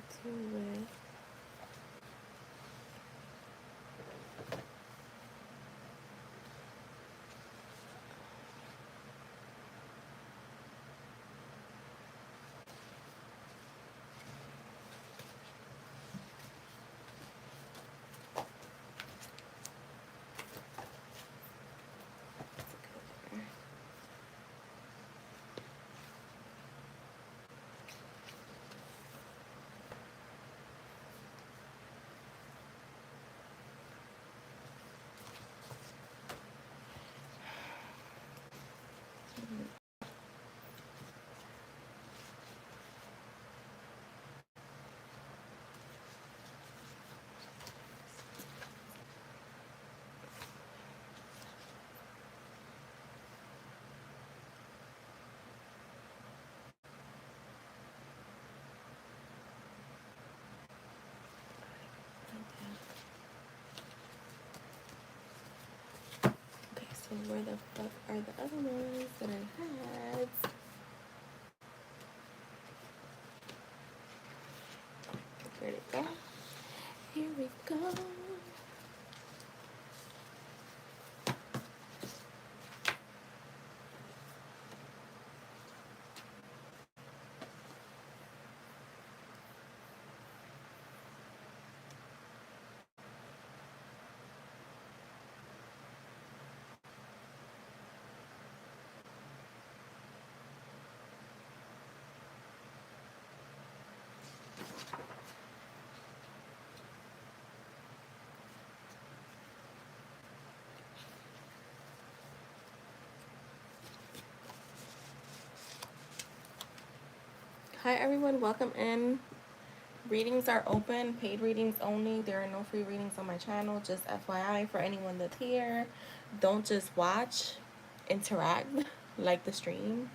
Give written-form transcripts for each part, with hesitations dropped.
to with okay, so where the fuck are the other ones that I had? Where did it go? Here we go. Hi everyone, welcome in. Readings are open, paid readings only. There are no free readings on my channel. Just FYI for anyone that's here. Don't just watch, interact, like the stream.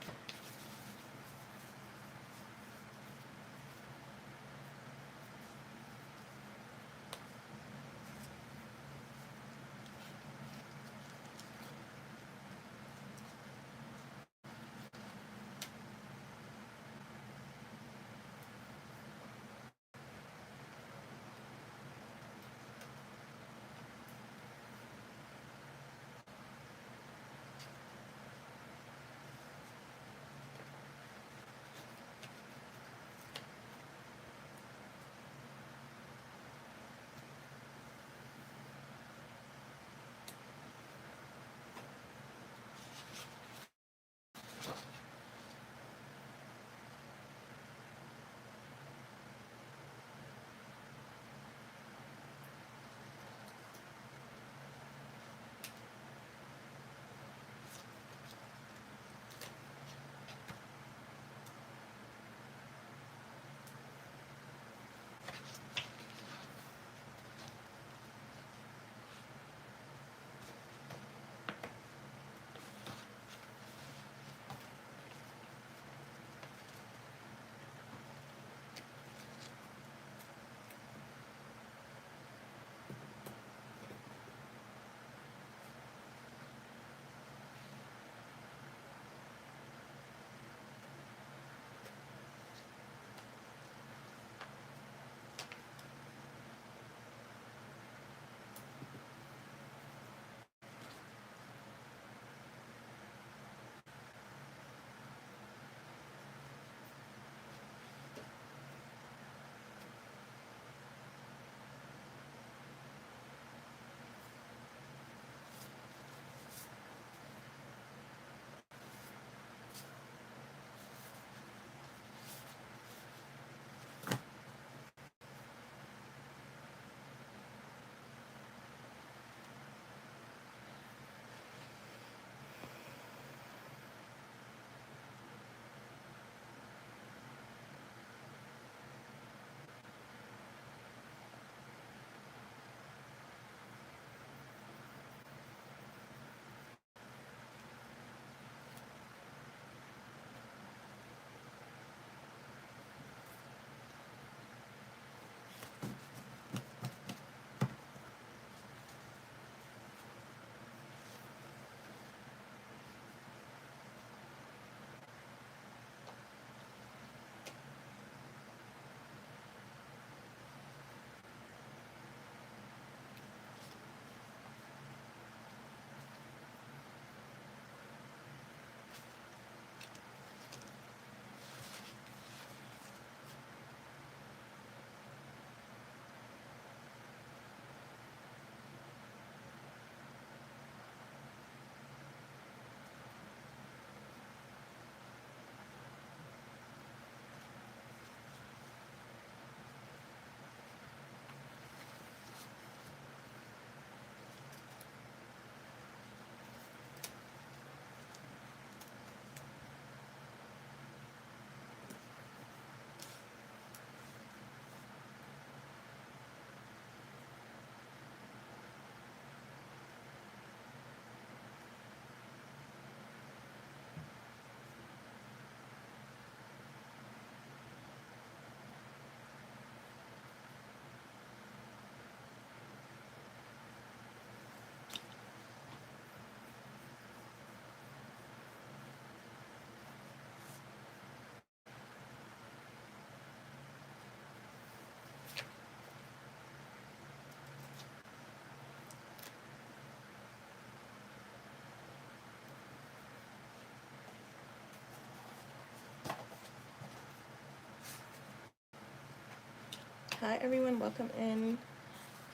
Hi everyone, welcome in.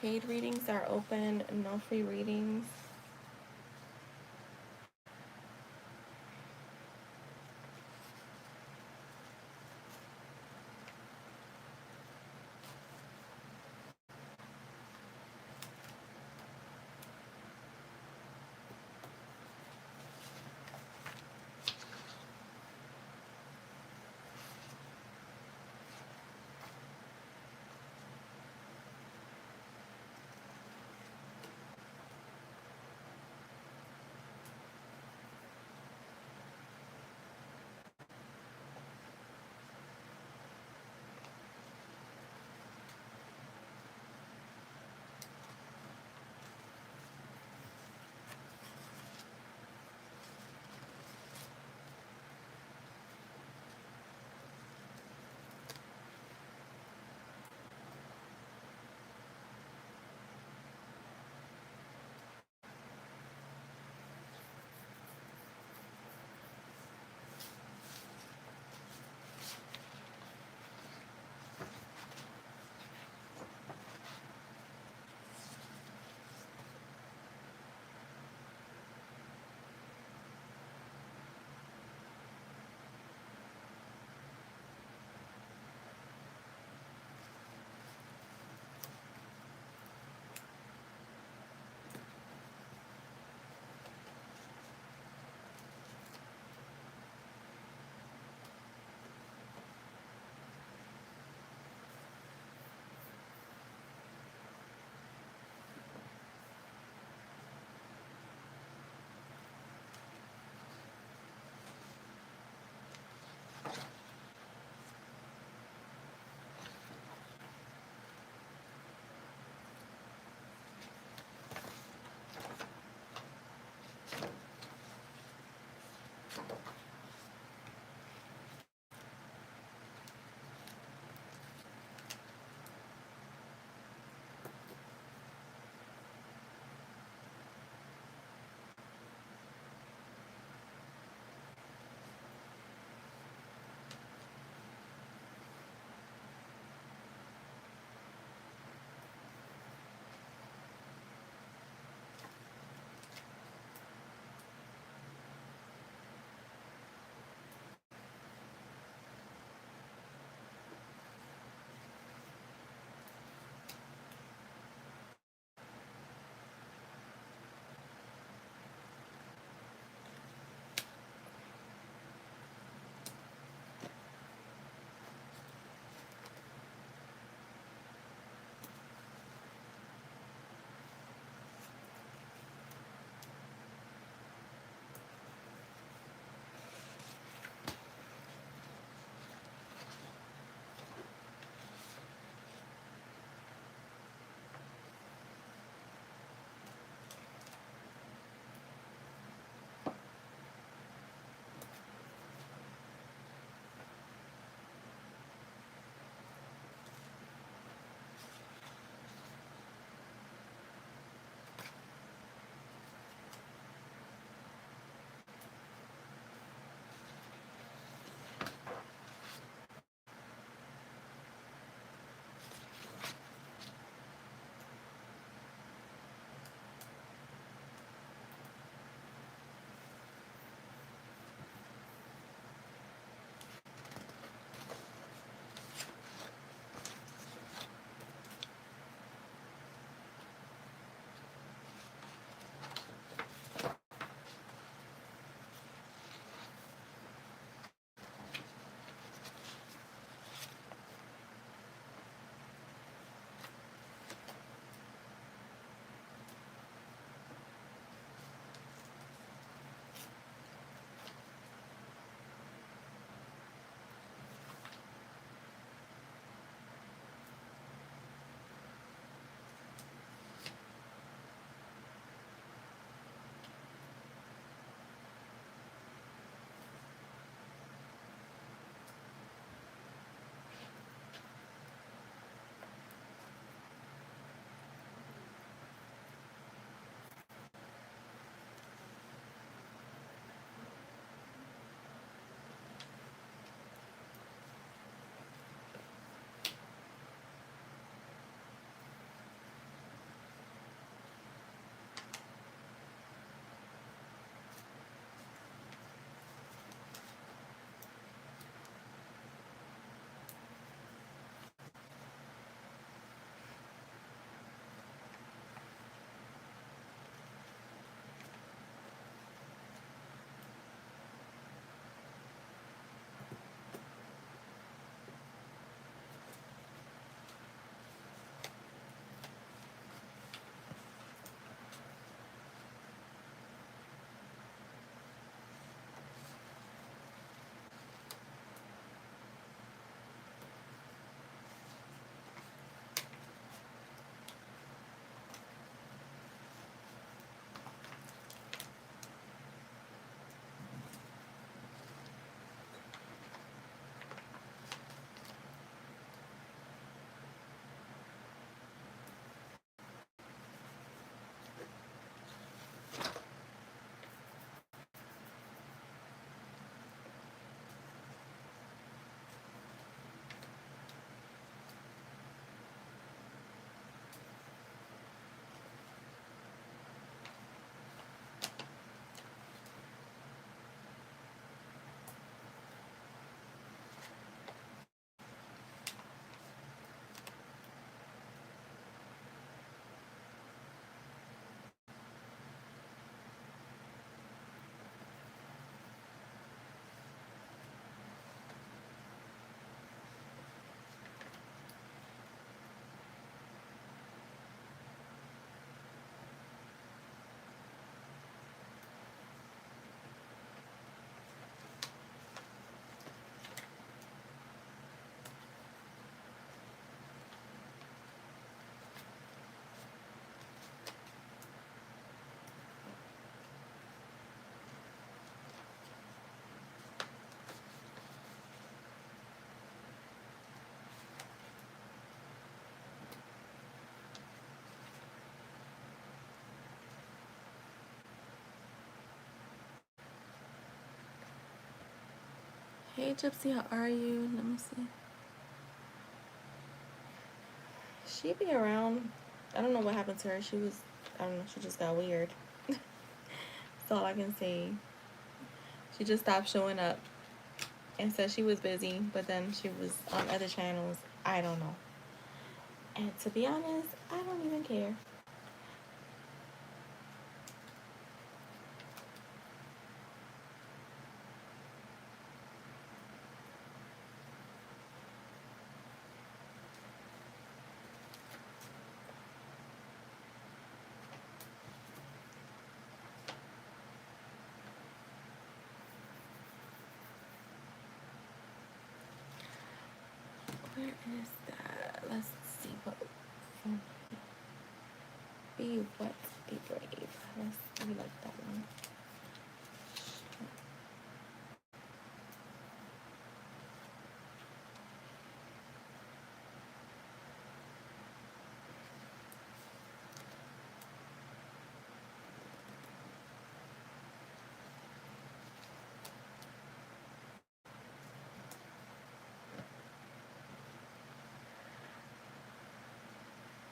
Paid readings are open, no free readings. Hey Gypsy, how are you? Let me see. She be around. I don't know what happened to her. I don't know, she just got weird. That's all I can say. She just stopped showing up and said she was busy, but then she was on other channels. I don't know. And to be honest, I don't even care. Where is that? Let's see what. Be what? Be brave. We like that one.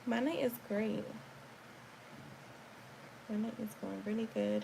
My night is great. My night is going really good.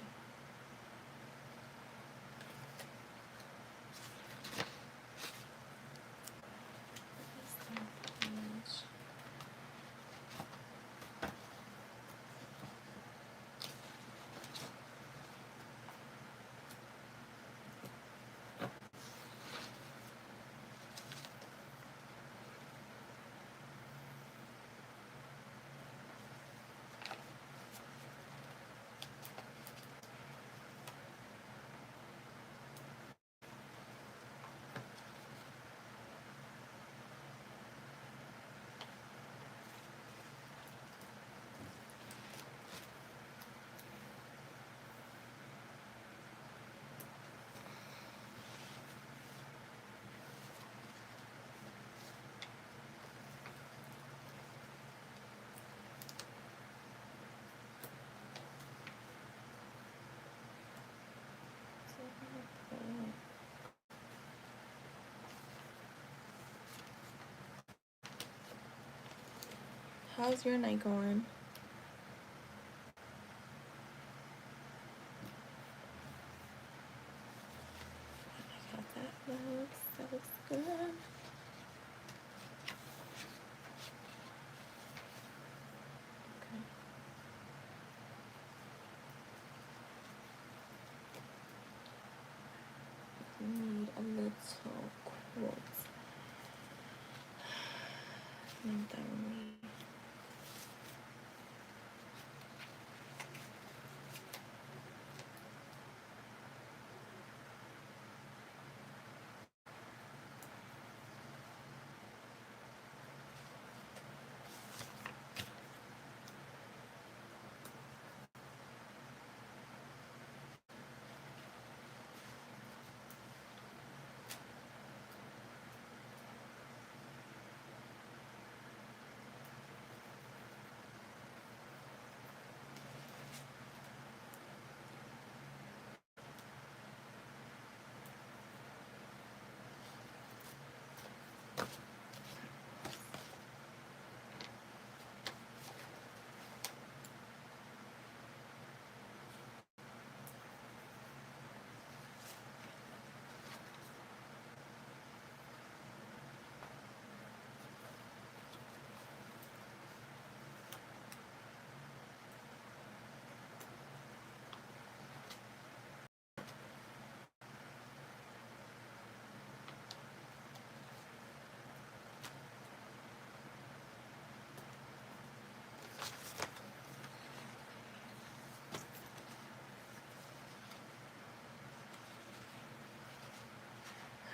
How's your night going? How that looks. That looks good. Okay. We need a little quote. Need that one.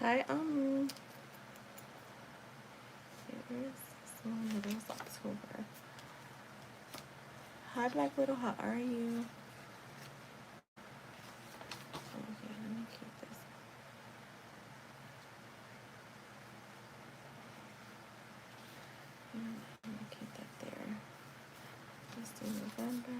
Hi, where is this one? It was October. Hi, Black Widow, how are you? Okay, let me keep this. Let me keep that there. Let's do November.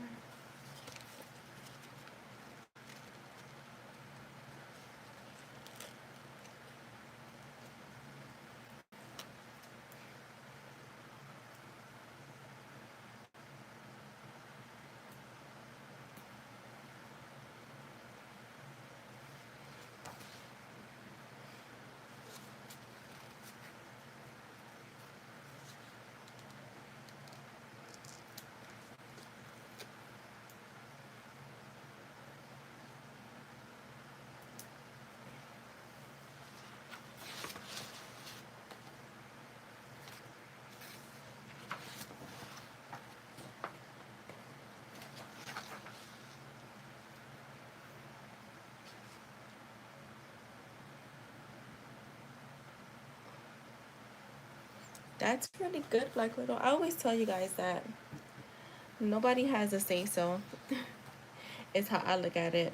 That's really good, Black Widow. I always tell you guys that nobody has a say so. Is how I look at it.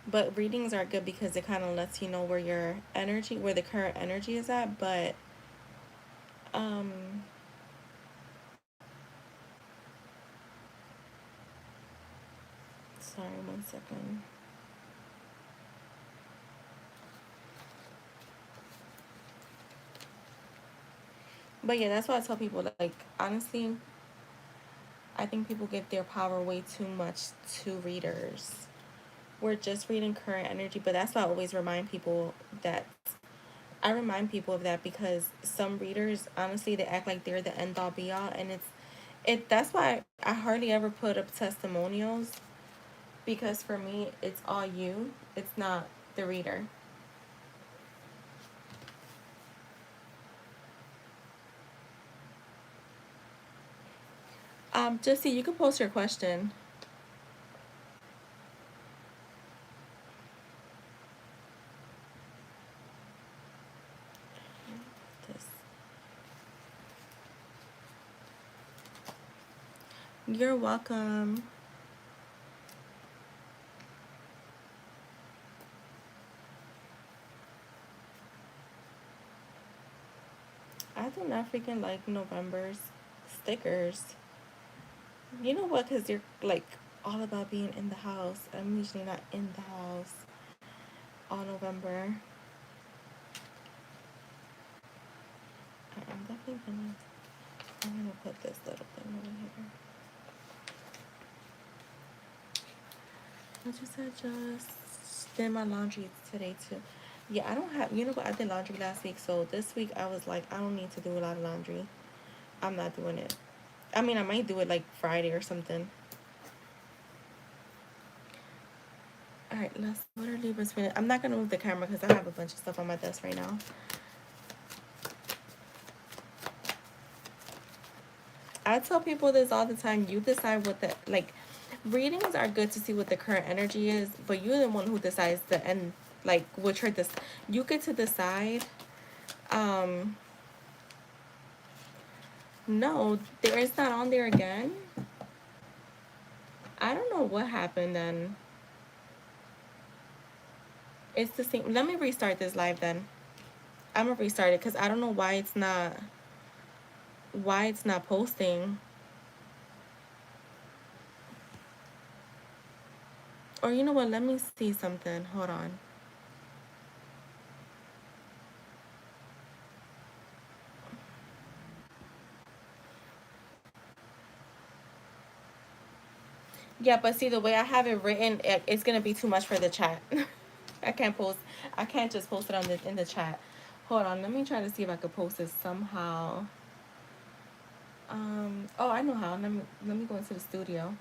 But readings are good because it kind of lets you know where your energy, where the current energy is at. But um, sorry, 1 second. But yeah, that's why I tell people, like, honestly, I think people give their power way too much to readers. We're just reading current energy, but that's why I always remind people that I remind people of that because some readers, honestly, they act like they're the end all be all, and that's why I hardly ever put up testimonials because for me, it's all you. It's not the reader. Just see, you can post your question. This. You're welcome. I do not freaking like November's stickers. You know what? Because you're like all about being in the house. I'm usually not in the house all November. I'm definitely gonna. I'm gonna put this little thing over here. I just did my laundry today too. Yeah, I don't have. You know what? I did laundry last week, so this week I was like, I don't need to do a lot of laundry. I'm not doing it. I mean, I might do it like Friday or something. All right, let's literally was finished. I'm not gonna move the camera because I have a bunch of stuff on my desk right now. I tell people this all the time. You decide what the like. Readings are good to see what the current energy is, but you're the one who decides the end. Like which her this, you get to decide. Um, no, there is not on there again. I don't know what happened then. It's the same. Let me restart this live then. I'm gonna restart it because I don't know why it's not posting. Or you know what? Let me see something. Hold on. Yeah, but see the way I have it written, it's gonna be too much for the chat. I can't post. I can't just post it on the in the chat. Hold on. Let me try to see if I could post it somehow. Oh, I know how. Let me go into the studio.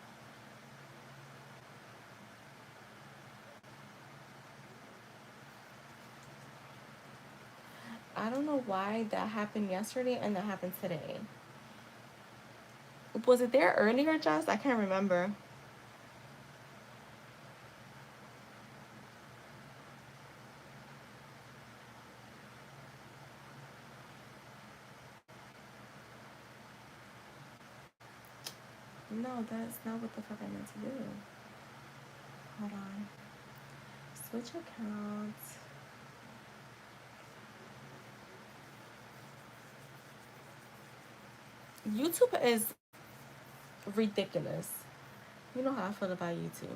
I don't know why that happened yesterday and that happened today. Was it there earlier, Jess? I can't remember. No, that's not what the fuck I meant to do. Hold on. Switch accounts. YouTube is ridiculous. You know how I feel about YouTube.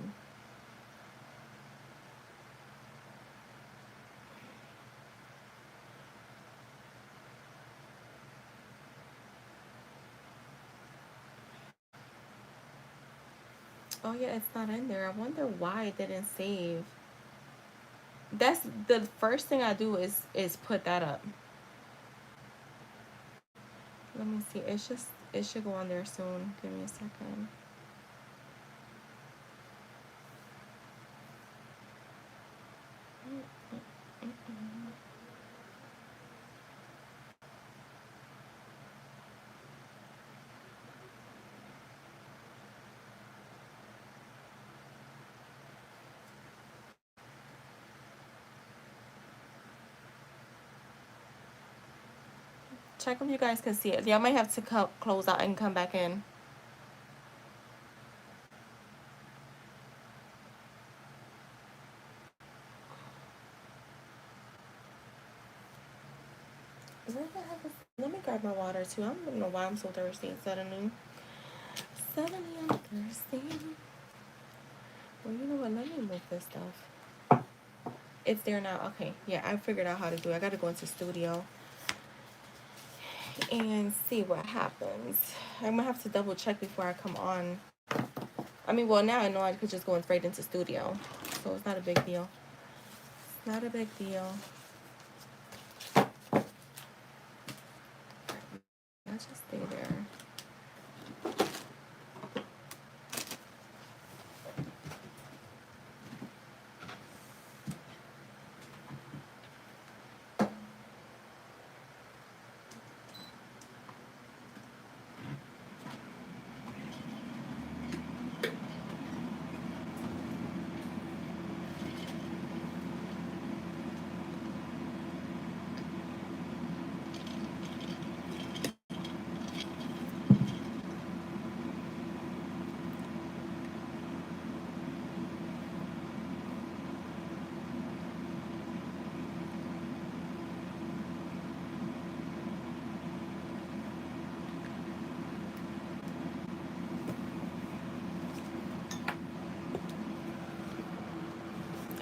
Oh yeah, it's not in there. I wonder why it didn't save. That's the first thing I do is put that up. Let me see. It should go on there soon. Give me a second. check if you guys can see it. Y'all might have to close out and come back in. Let me grab my water too. I don't know why I'm so thirsty suddenly. Suddenly I'm thirsty. Well, you know what? Let me move this stuff. It's there now. Okay. Yeah, I figured out how to do it. I got to go into studio and see what happens. I'm going to have to double check before I come on. I mean, well, now I know I could just go straight into studio. So it's not a big deal. It's not a big deal. I'll just stay there.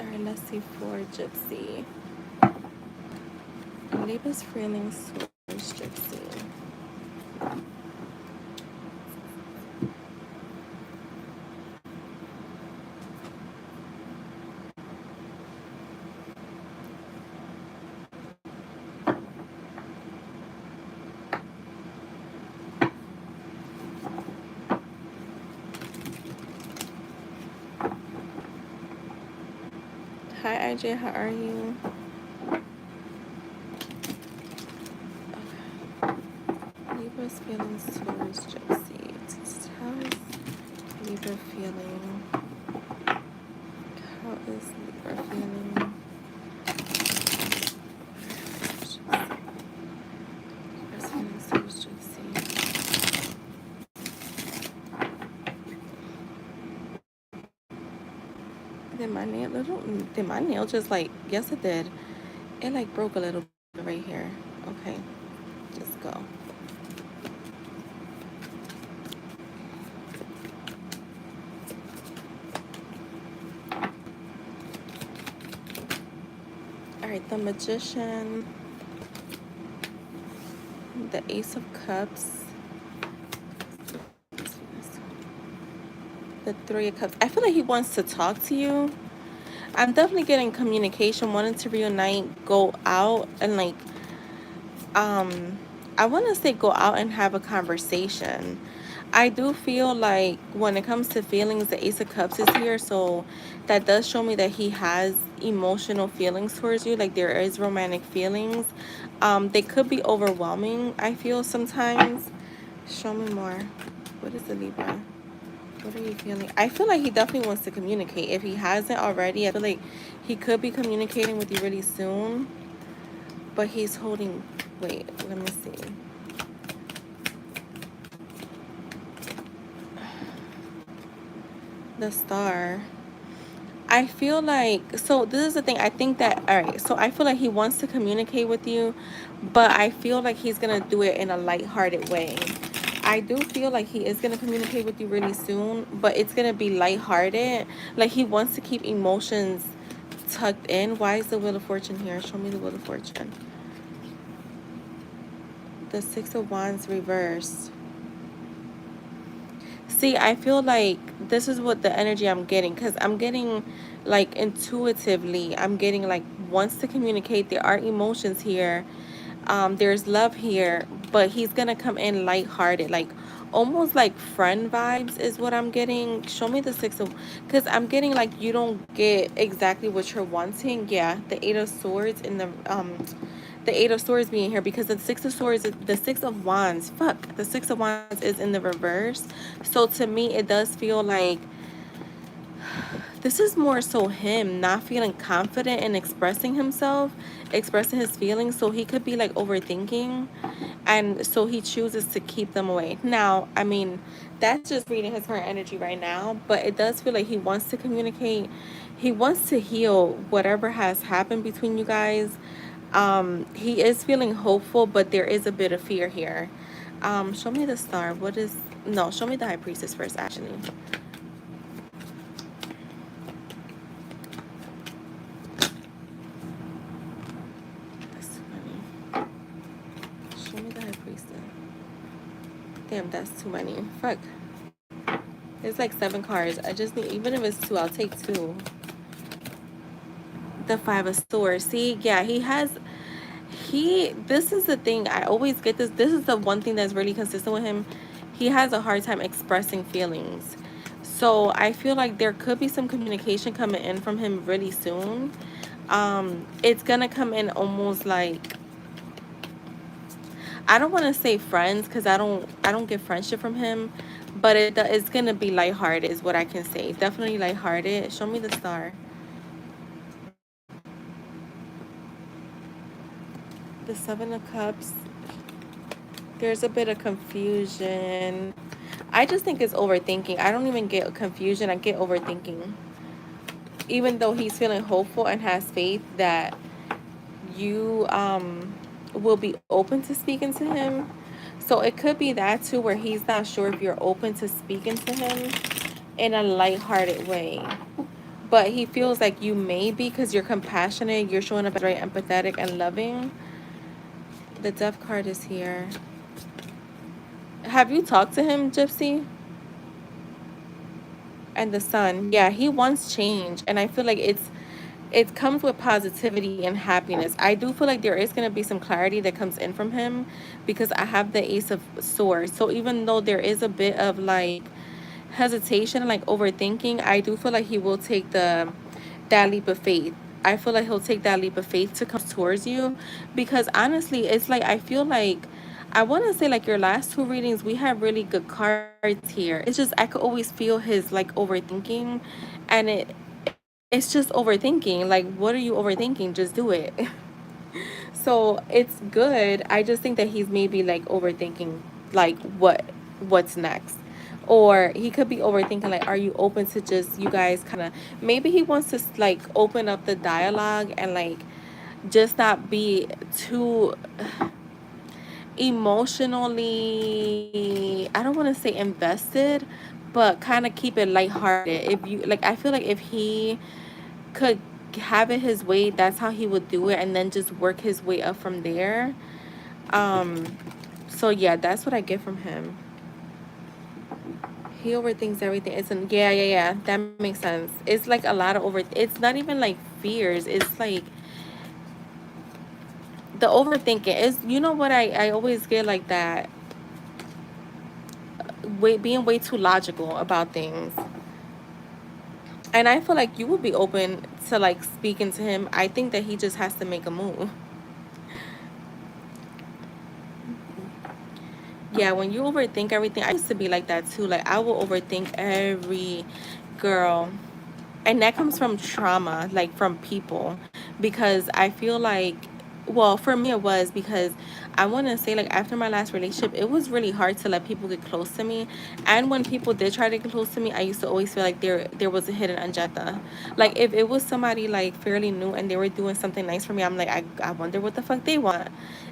All right, let's see for Gypsy. Libra's feelings towards Gypsy. Hi, IJ. How are you? Libra's feelings towards Gypsy. How is Libra feeling? How is Libra feeling? Libra's feelings towards Gypsy. Did my nail just like, yes it did. It like broke a little bit right here. Okay, just go. All right, the Magician, the Ace of Cups, the Three of Cups. I feel like he wants to talk to you. I'm definitely getting communication, wanting to reunite, go out, and like, I want to say go out and have a conversation. I do feel like when it comes to feelings, the Ace of Cups is here, so that does show me that he has emotional feelings towards you. Like there is romantic feelings. They could be overwhelming, I feel sometimes. Show me more. What is the Libra? What are you feeling? I feel like he definitely wants to communicate. If he hasn't already, I feel like he could be communicating with you really soon. But he's holding... Wait, let me see. The Star. I feel like... So this is the thing. I think that... Alright, so I feel like he wants to communicate with you. But I feel like he's going to do it in a lighthearted way. I do feel like he is going to communicate with you really soon, but it's going to be lighthearted. Like he wants to keep emotions tucked in. Why is the Wheel of Fortune here? Show me the Wheel of Fortune. The Six of Wands reversed. See, I feel like this is what the energy I'm getting, because I'm getting like intuitively, I'm getting like wants to communicate. There are emotions here. There's love here, but he's gonna come in lighthearted, like almost like friend vibes is what I'm getting. Show me the Six of, because I'm getting like you don't get exactly what you're wanting. Yeah, the Eight of Swords in the Eight of Swords being here, because the Six of Swords, the Six of Wands, the Six of Wands is in the reverse. So to me, it does feel like This is more so him not feeling confident in expressing himself, expressing his feelings. So he could be like overthinking, and so he chooses to keep them away. Now, I mean, that's just reading his current energy right now, but it does feel like he wants to communicate. He wants to heal whatever has happened between you guys. He is feeling hopeful, but there is a bit of fear here. Show me the star. What is, no, show me the high priestess first, actually. That's too many. Show me the high priestess. Damn, that's too many. Fuck. It's like 7 cards. I just need, even if it's 2, I'll take 2. The 5 of swords. See, yeah, this is the thing. I always get this. This is the one thing that's really consistent with him. He has a hard time expressing feelings. So I feel like there could be some communication coming in from him really soon. It's gonna come in almost like, I don't want to say friends, because I don't get friendship from him, but it's gonna be lighthearted is what I can say. Definitely lighthearted. Show me the star. The 7 of Cups. There's a bit of confusion. I just think it's overthinking. I don't even get confusion. I get overthinking. Even though he's feeling hopeful and has faith that you will be open to speaking to him. So it could be that too, where he's not sure if you're open to speaking to him in a lighthearted way. But he feels like you may be, because you're compassionate. You're showing up as very empathetic and loving. The Death card is here. Have you talked to him, Gypsy? And the Sun. Yeah, he wants change. And I feel like it comes with positivity and happiness. I do feel like there is going to be some clarity that comes in from him, because I have the Ace of Swords. So even though there is a bit of like hesitation, like overthinking, I do feel like he will take that leap of faith. I feel like he'll take that leap of faith to come towards you, because honestly, it's like, I feel like, I want to say like your last 2 readings, we have really good cards here. It's just, I could always feel his like overthinking, and it's just overthinking. Like, what are you overthinking? Just do it. So it's good. I just think that he's maybe like overthinking, like what's next. Or he could be overthinking, like, are you open to just you guys kind of, maybe he wants to like open up the dialogue and like just not be too emotionally, I don't want to say invested, but kind of keep it lighthearted. If you like, I feel like if he could have it his way, that's how he would do it, and then just work his way up from there. So yeah, that's what I get from him. He overthinks everything. It's an, yeah. That makes sense. It's like a lot of it's not even like fears. It's like the overthinking is, you know what, I always get like that, being way too logical about things. And I feel like you would be open to like speaking to him. I think that he just has to make a move. Yeah, when you overthink everything, I used to be like that too. Like, I will overthink every girl. And that comes from trauma, like from people. Because I feel like, well, for me it was, because I want to say, like, after my last relationship, it was really hard to let people get close to me. And when people did try to get close to me, I used to always feel like there was a hidden agenda. Like, if it was somebody like fairly new and they were doing something nice for me, I'm like, I wonder what the fuck they want.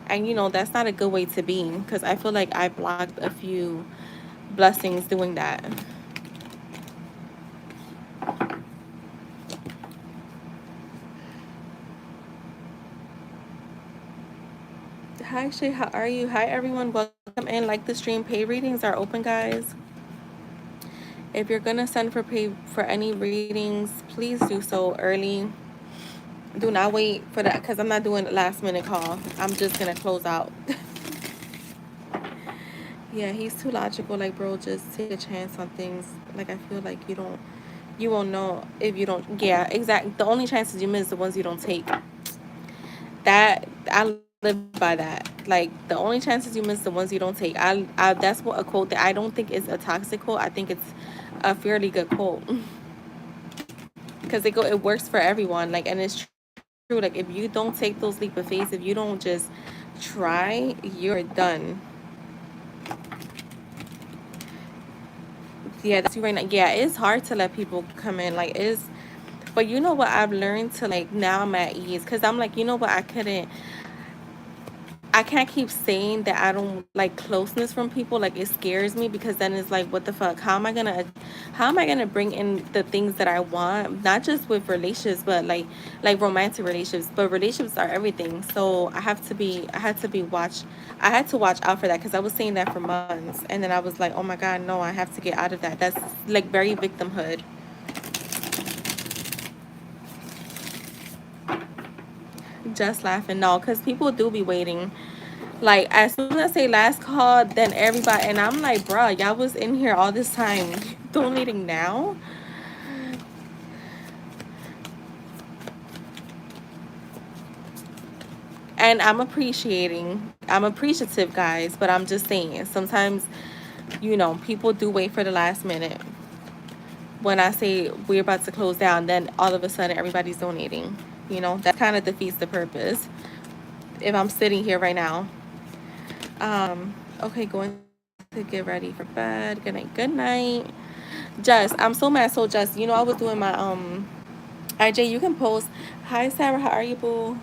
And that's not a good way to be, because I feel like I blocked a few blessings doing that. Hi Shay, how are you? Hi everyone, welcome in. Like the stream, paid readings are open, guys. If you're gonna send for pay for any readings, please do so early. Do not wait for that, because I'm not doing a last minute call. I'm just gonna close out. Yeah, he's too logical. Like, bro, just take a chance on things. Like, I feel like you won't know if you don't. Yeah, exactly. The only chances you miss the ones you don't take. That, I live by that. Like, the only chances you miss the ones you don't take. I that's what a quote that I don't think is a toxic quote. I think it's a fairly good quote. because it works for everyone. Like, and it's true. Like, if you don't take those leap of faith, if you don't just try, you're done. Yeah, that's you right now. Yeah, it's hard to let people come in. Like, it's, but you know what? I've learned to, like, now I'm at ease because I'm like, you know what? I can't keep saying that I don't like closeness from people. Like, it scares me because then it's like, what the fuck? How am I gonna bring in the things that I want? Not just with relationships, but like romantic relationships. But relationships are everything. So I had to watch out for that because I was saying that for months, and then I was like, oh my god, no, I have to get out of that. That's like very victimhood. Just laughing, no, because people do be waiting. Like, as soon as I say last call, then everybody, and I'm like, bruh, y'all was in here all this time donating now. And I'm appreciative, guys, but I'm just saying, sometimes, people do wait for the last minute. When I say we're about to close down, then all of a sudden everybody's donating. That kind of defeats the purpose. If I'm sitting here right now. Okay, going to get ready for bed. Good night. Good night. Jess, I'm so mad. So Jess, I was doing my IJ, you can post. Hi Sarah, how are you, boo?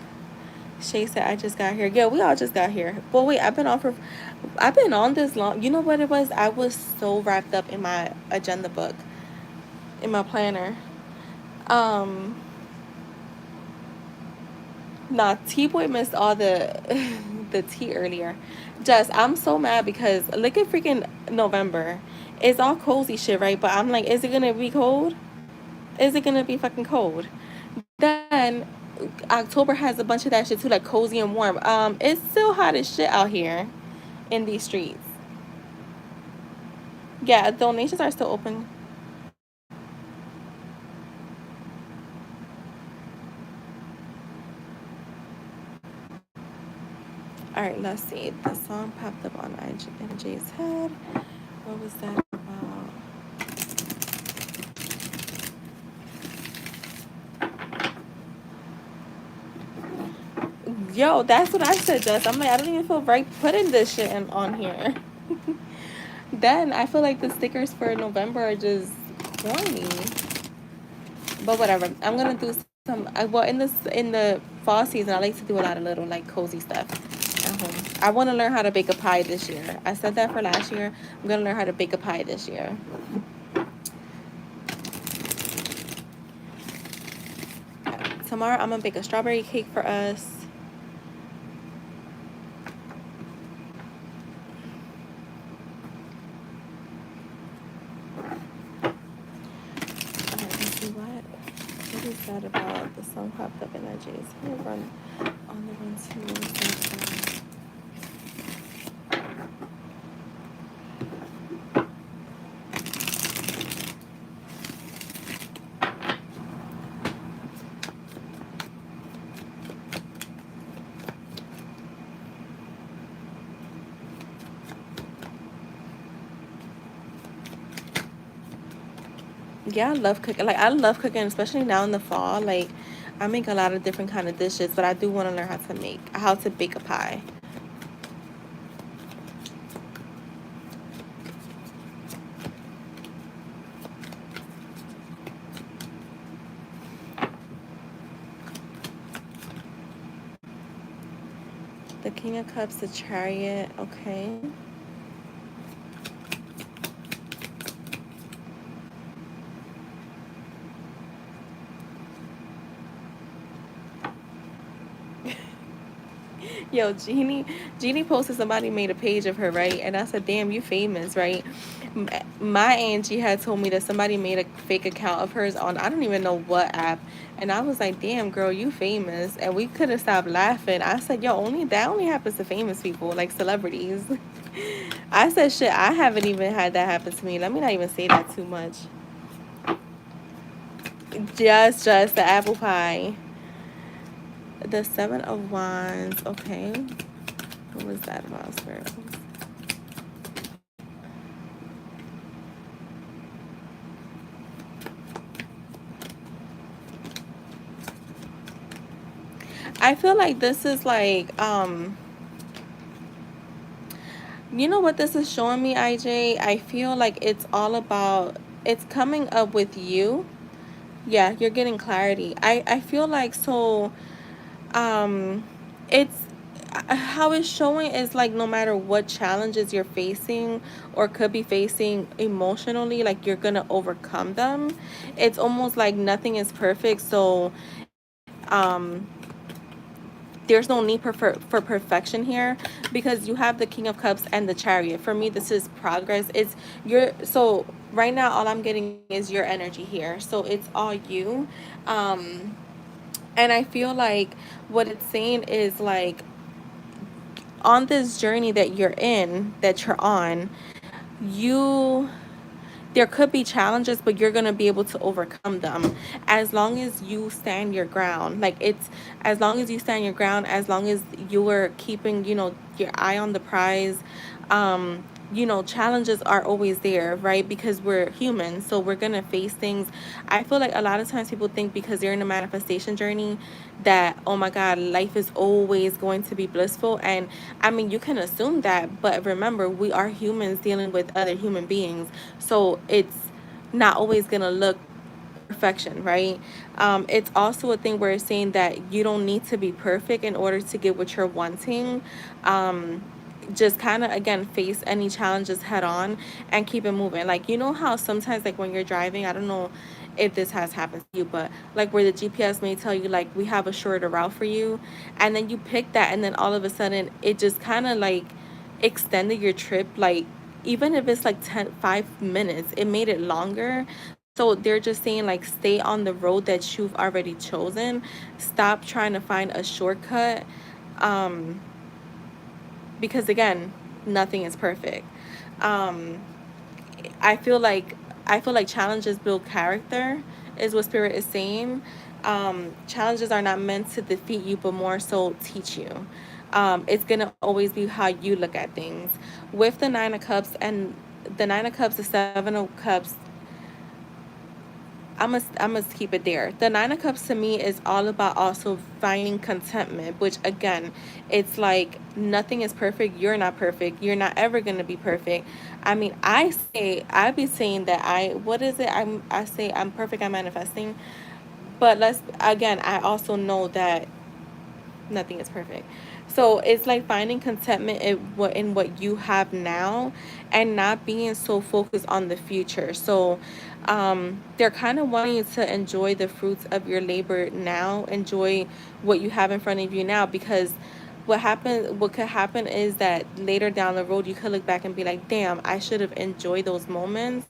Shay said I just got here. Yeah, we all just got here. But wait, I've been on this long. You know what it was? I was so wrapped up in my agenda book, in my planner. Um, nah, T Boy missed all the the tea earlier. Jess, I'm so mad because look at freaking November. It's all cozy shit, right? But I'm like, is it gonna be cold? Is it gonna be fucking cold? Then October has a bunch of that shit too, like cozy and warm. It's still hot as shit out here in these streets. Yeah, donations are still open. All right, let's see. The song popped up on IJ's head. What was that about? Yo, that's what I said, Jess. I'm like, I don't even feel right putting this shit on here. Then I feel like the stickers for November are just corny. But whatever. I'm gonna do some. Well, in the fall season, I like to do a lot of little like cozy stuff at home. I want to learn how to bake a pie this year. I said that for last year. I'm gonna learn how to bake a pie this year. Tomorrow, I'm gonna bake a strawberry cake for us. Alright, let's see what is that about? The song popped up in that J's head run on the run too. Yeah, I love cooking. Like, I love cooking, especially now in the fall. Like, I make a lot of different kind of dishes, but I do want to learn how to bake a pie. The King of Cups, the Chariot. Okay. Yo, Jeannie posted somebody made a page of her, right? And I said, damn, you famous, right? My Angie had told me that somebody made a fake account of hers on, I don't even know what app. And I was like, damn, girl, you famous. And we couldn't stop laughing. I said, yo, that only happens to famous people, like celebrities. I said, shit, I haven't even had that happen to me. Let me not even say that too much. Just the apple pie. The Seven of Wands. Okay. What was that about, Spirit? I feel like this is like, you know what this is showing me, IJ? I feel like it's all about, it's coming up with you. Yeah, you're getting clarity. I feel like, so, um, it's, how it's showing is like no matter what challenges you're facing or could be facing emotionally, like you're gonna overcome them. It's almost like nothing is perfect. So, um, there's no need for perfection here, because you have the King of Cups and the Chariot. For me, this is progress. It's your, so right now all I'm getting is your energy here, so it's all you. um and I feel like what it's saying is like, on this journey that you're in, that you're on, you, there could be challenges, but you're going to be able to overcome them as long as you stand your ground. Like, it's, as long as you stand your ground, as long as you are keeping, your eye on the prize. Challenges are always there, right? Because we're humans, so we're going to face things. I feel like a lot of times people think because they're in a manifestation journey that, oh my God, life is always going to be blissful. And I mean, you can assume that, but remember, we are humans dealing with other human beings. So it's not always going to look perfection, right? It's also a thing where it's saying that you don't need to be perfect in order to get what you're wanting. Just kind of, again, face any challenges head on and keep it moving. Like, you know how sometimes, like, when you're driving, I don't know if this has happened to you, but like where the GPS may tell you like, we have a shorter route for you, and then you pick that, and then all of a sudden it just kind of like extended your trip, like, even if it's like 5 minutes, it made it longer. So they're just saying like, stay on the road that you've already chosen. Stop trying to find a shortcut. um because again, nothing is perfect. um I feel like, challenges build character, is what Spirit is saying. Challenges are not meant to defeat you, but more so teach you. It's gonna always be how you look at things. With the Nine of Cups and the Nine of Cups, the Seven of Cups, I must keep it there. The Nine of Cups to me is all about also finding contentment, which again, it's like nothing is perfect. You're not perfect. You're not ever gonna be perfect. I mean, I be saying that what is it? I say I'm perfect. I'm manifesting, but let's again. I also know that nothing is perfect. So it's like finding contentment in what you have now, and not being so focused on the future. So they're kind of wanting you to enjoy the fruits of your labor now, enjoy what you have in front of you now, because what could happen is that later down the road you could look back and be like, damn, I should have enjoyed those moments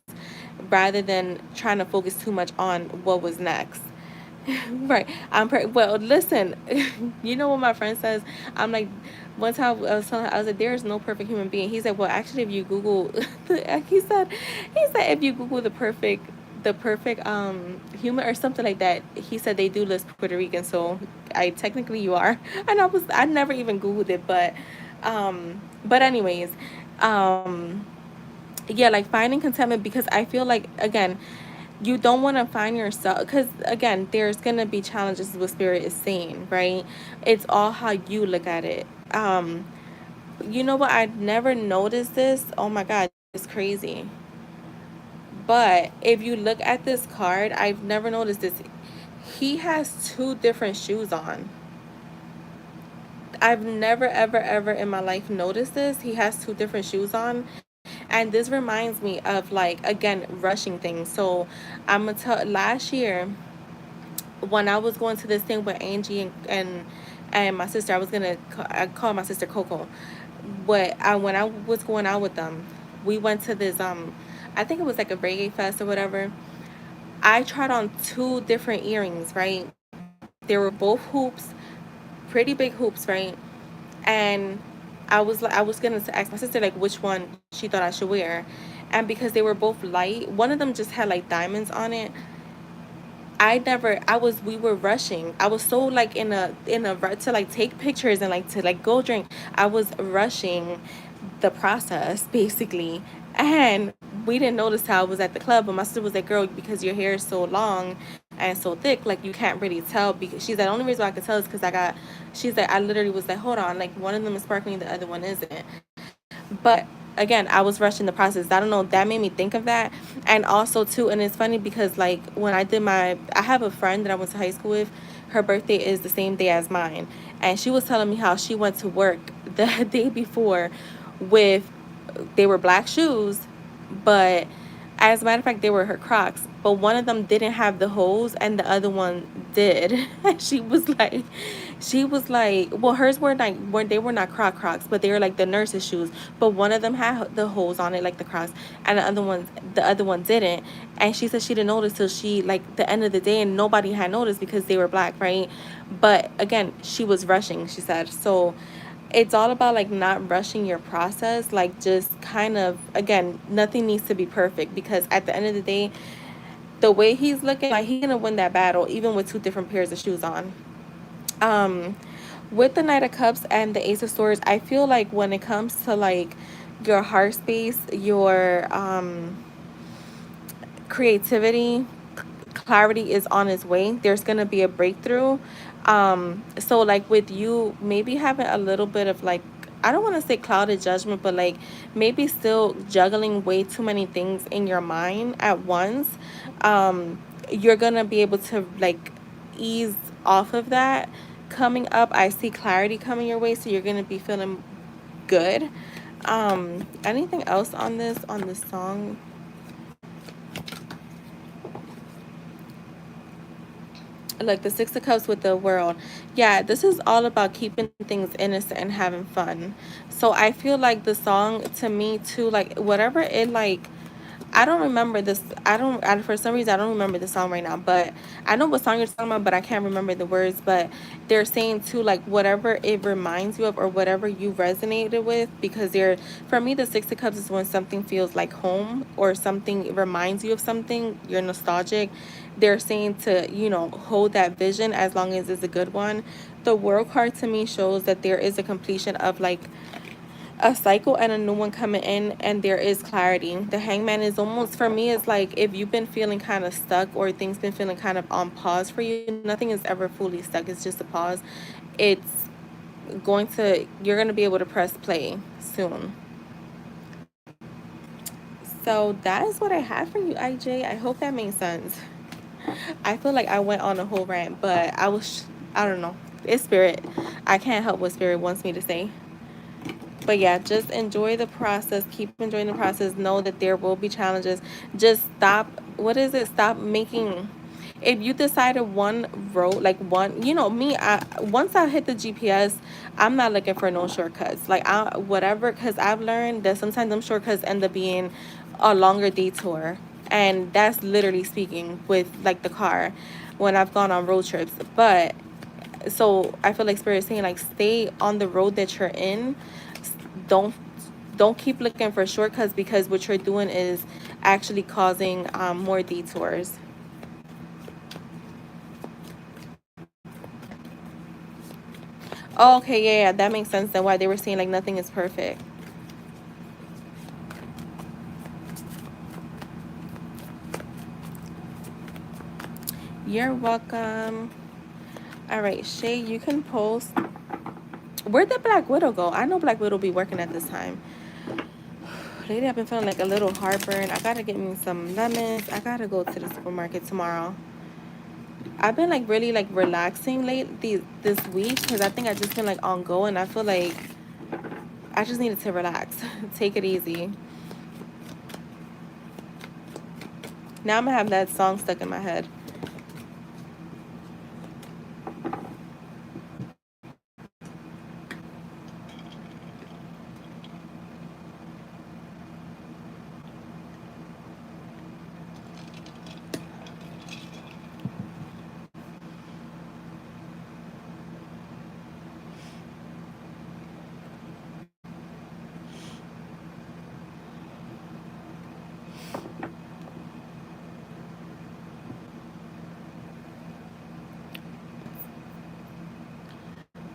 rather than trying to focus too much on what was next. Right. Well, listen, you know what my friend says? I'm like, one time I was telling her, I was like, there is no perfect human being. He said, well, actually, if you Google, he said, if you Google the perfect human or something like that, he said they do list Puerto Rican. So technically you are. And I never even Googled it, but anyways, um, yeah, like finding contentment, because I feel like, again, you don't want to find yourself, because again, there's gonna be challenges, what Spirit is saying, right? It's all how you look at it. You know what, I never noticed this. Oh my God, it's crazy. But if you look at this card, I've never noticed this. He has two different shoes on. I've never ever ever in my life noticed this. He has two different shoes on. And this reminds me of, like, again, rushing things. So I'm gonna tell, last year when I was going to this thing with Angie and my sister, I call my sister Coco. When I was going out with them, we went to this, I think it was like a reggae fest or whatever. I tried on two different earrings, right? They were both hoops, pretty big hoops, right? And I was gonna ask my sister like which one she thought I should wear, and because they were both light, one of them just had like diamonds on it. We were rushing. I was so like in a rush to like take pictures and like to like go drink. I was rushing the process basically. And we didn't notice how I was at the club, but my sister was like, girl, because your hair is so long and so thick, like you can't really tell. Because she's like, the only reason why I could tell is because she's like, I literally was like, hold on, like one of them is sparkling, the other one isn't. But again, I was rushing the process. I don't know, that made me think of that. And also too, and it's funny because like when I have a friend that I went to high school with. Her birthday is the same day as mine, and she was telling me how she went to work the day before with, they were black shoes, but as a matter of fact, they were her Crocs, but one of them didn't have the holes and the other one did. And she was like, well, hers were like, they were not Crocs, but they were like the nurse's shoes. But one of them had the holes on it, like the Crocs, and the other one didn't. And she said she didn't notice till she, like, the end of the day, and nobody had noticed because they were black, right? But again, she was rushing, she said. So it's all about like not rushing your process, like just kind of, again, nothing needs to be perfect, because at the end of the day, the way he's looking, like he's gonna win that battle even with two different pairs of shoes on. um with the Knight of Cups and the Ace of Swords, I feel like when it comes to like your heart space, your creativity, clarity is on its way. There's gonna be a breakthrough. So like with you maybe having a little bit of like, I don't want to say clouded judgment, but like maybe still juggling way too many things in your mind at once. You're gonna be able to like ease off of that. Coming up, I see clarity coming your way, so you're gonna be feeling good. Anything else on this song? Like the Six of Cups with the world. Yeah, this is all about keeping things innocent and having fun. So I feel like the song to me too, like whatever it like, I don't remember this. For some reason, I don't remember the song right now. But I know what song you're talking about, but I can't remember the words. But they're saying too, like whatever it reminds you of or whatever you resonated with, because for me, the Six of Cups is when something feels like home or something reminds you of something. You're nostalgic. They're saying to, hold that vision as long as it's a good one. The World card to me shows that there is a completion of like a cycle and a new one coming in, and there is clarity. The Hangman is almost, for me, is like if you've been feeling kind of stuck or things been feeling kind of on pause for you, nothing is ever fully stuck. It's just a pause. It's you're going to be able to press play soon. So that is what I have for you, IJ. I hope that made sense. I feel like I went on a whole rant, but I don't know. It's spirit. I can't help what spirit wants me to say. But yeah, just enjoy the process. Keep enjoying the process. Know that there will be challenges. Just stop. What is it? Stop making. If you decided one road, like one, me, once I hit the GPS, I'm not looking for no shortcuts. Like, whatever, because I've learned that sometimes them shortcuts end up being a longer detour. And that's literally speaking with like the car when I've gone on road trips. But so I feel like spirit is saying like stay on the road that you're in. don't don't keep looking for shortcuts, because what you're doing is actually causing more detours. Oh, okay, yeah, that makes sense then why they were saying like nothing is perfect. You're welcome. All right, Shay, you can post. Where'd the Black Widow go? I know Black Widow be working at this time. Lately, I've been feeling like a little heartburn. I gotta get me some lemons. I gotta go to the supermarket tomorrow. I've been like really like relaxing this week, because I think I just been like on go, and I feel like I just needed to relax, take it easy. Now I'm gonna have that song stuck in my head.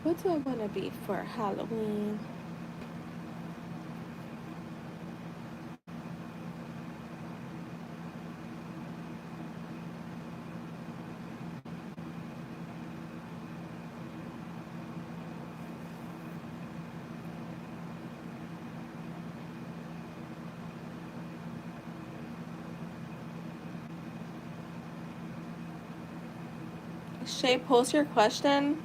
What do I want to be for Halloween? Shay, post your question.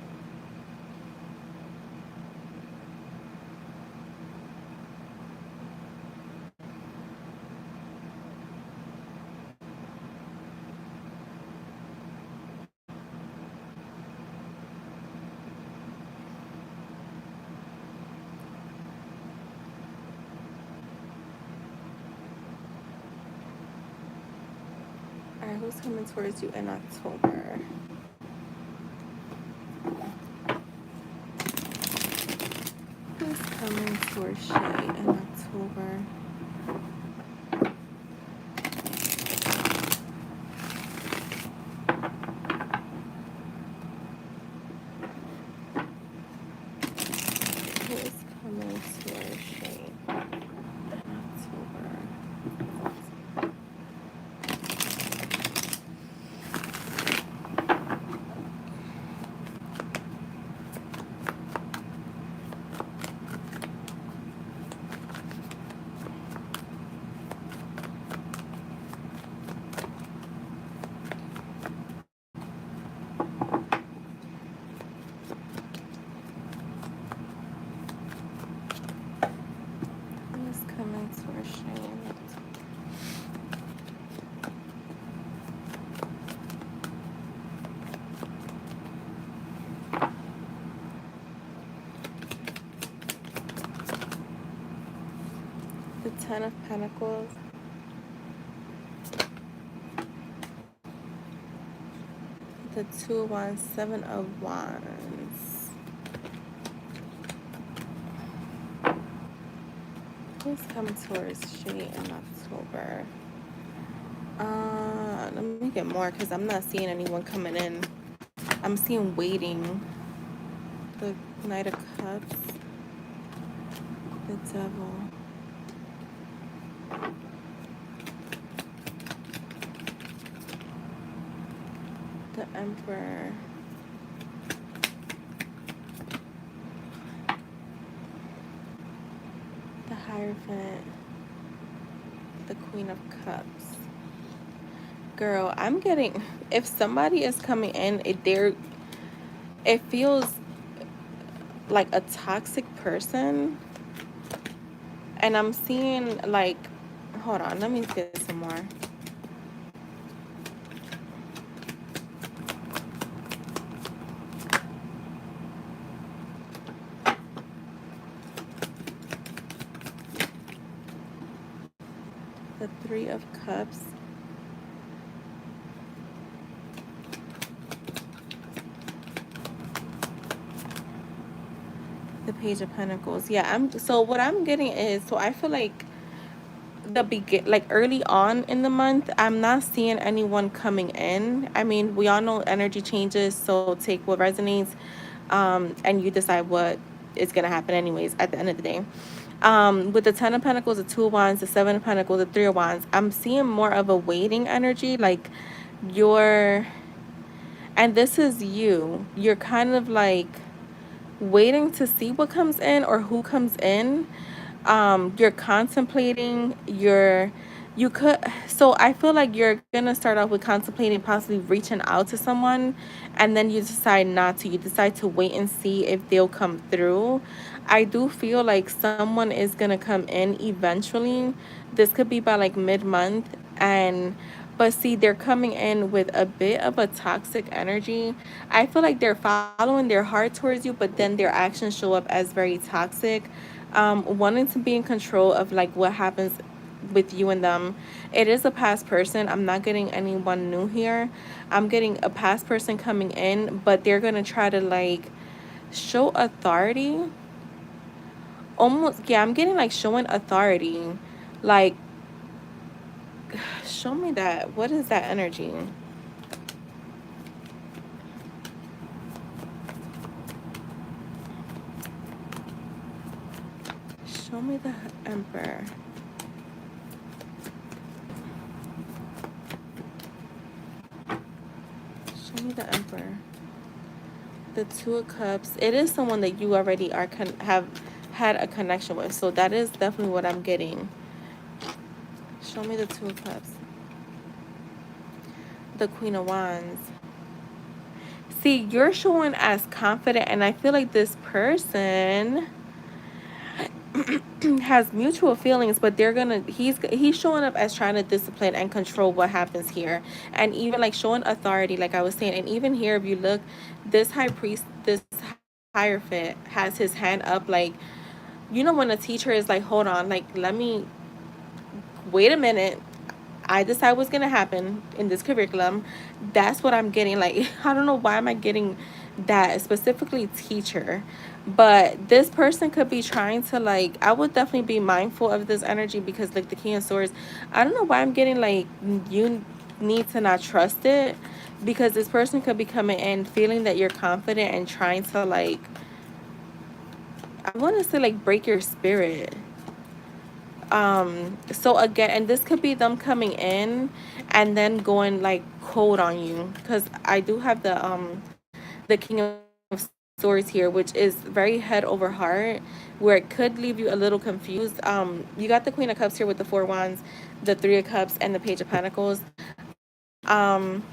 Alright, who's coming towards you in October? Who's coming towards Shay in October? Who's coming towards Shay in October? Who's coming towards Shay in October? The Ten of Pentacles. The Two of Wands, Seven of Wands. Who's coming towards Shay in October? Let me get more because I'm not seeing anyone coming in. I'm seeing waiting. The Knight of Cups. The Devil. The Emperor. The Hierophant. The Queen of Cups. Girl, I'm getting, if somebody is coming in, it feels like a toxic person. And I'm seeing like, hold on, let me get some more. The Three of Cups. The Page of Pentacles. Yeah, so what I'm getting is, so I feel like like early on in the month, I'm not seeing anyone coming in. I mean, we all know energy changes, so take what resonates, and you decide what is gonna happen anyways at the end of the day. With the Ten of Pentacles, the Two of Wands, the Seven of Pentacles, the Three of Wands, I'm seeing more of a waiting energy, like you're, and this is you're kind of like waiting to see what comes in or who comes in. You're contemplating, you could, so I feel like you're gonna start off with contemplating possibly reaching out to someone, and then you decide not to. You decide to wait and see if they'll come through. I do feel like someone is gonna come in eventually. This could be by like mid-month, and but see, they're coming in with a bit of a toxic energy. I feel like they're following their heart towards you, but then their actions show up as very toxic. Wanting to be in control of like what happens with you and them. It is a past person. I'm not getting anyone new here. I'm getting a past person coming in, but they're gonna try to like show authority. Almost, yeah, I'm getting like showing authority. Like, show me that. What is that energy? Show me the Emperor. Show me the Emperor. The Two of Cups. It is someone that you already are have had a connection with. So that is definitely what I'm getting. Show me the Two of Cups. The Queen of Wands. See, you're showing as confident, and I feel like this person has mutual feelings, but he's showing up as trying to discipline and control what happens here, and even like showing authority, like I was saying. And even here, if you look, this high priest, this hierophant has his hand up, like, you know, when a teacher is like, hold on, like, let me wait a minute, I decide what's gonna happen in this curriculum. That's what I'm getting. Like, I don't know why am I getting that, specifically teacher. But this person could be trying to, like, I would definitely be mindful of this energy, because like the King of Swords, I don't know why I'm getting like you need to not trust it, because this person could be coming in feeling that you're confident and trying to, like, I want to say, like, break your spirit. So again, and this could be them coming in and then going like cold on you, because I do have the King of Swords here, which is very head over heart, where it could leave you a little confused. You got the Queen of Cups here with the Four Wands, the Three of Cups, and the Page of Pentacles. um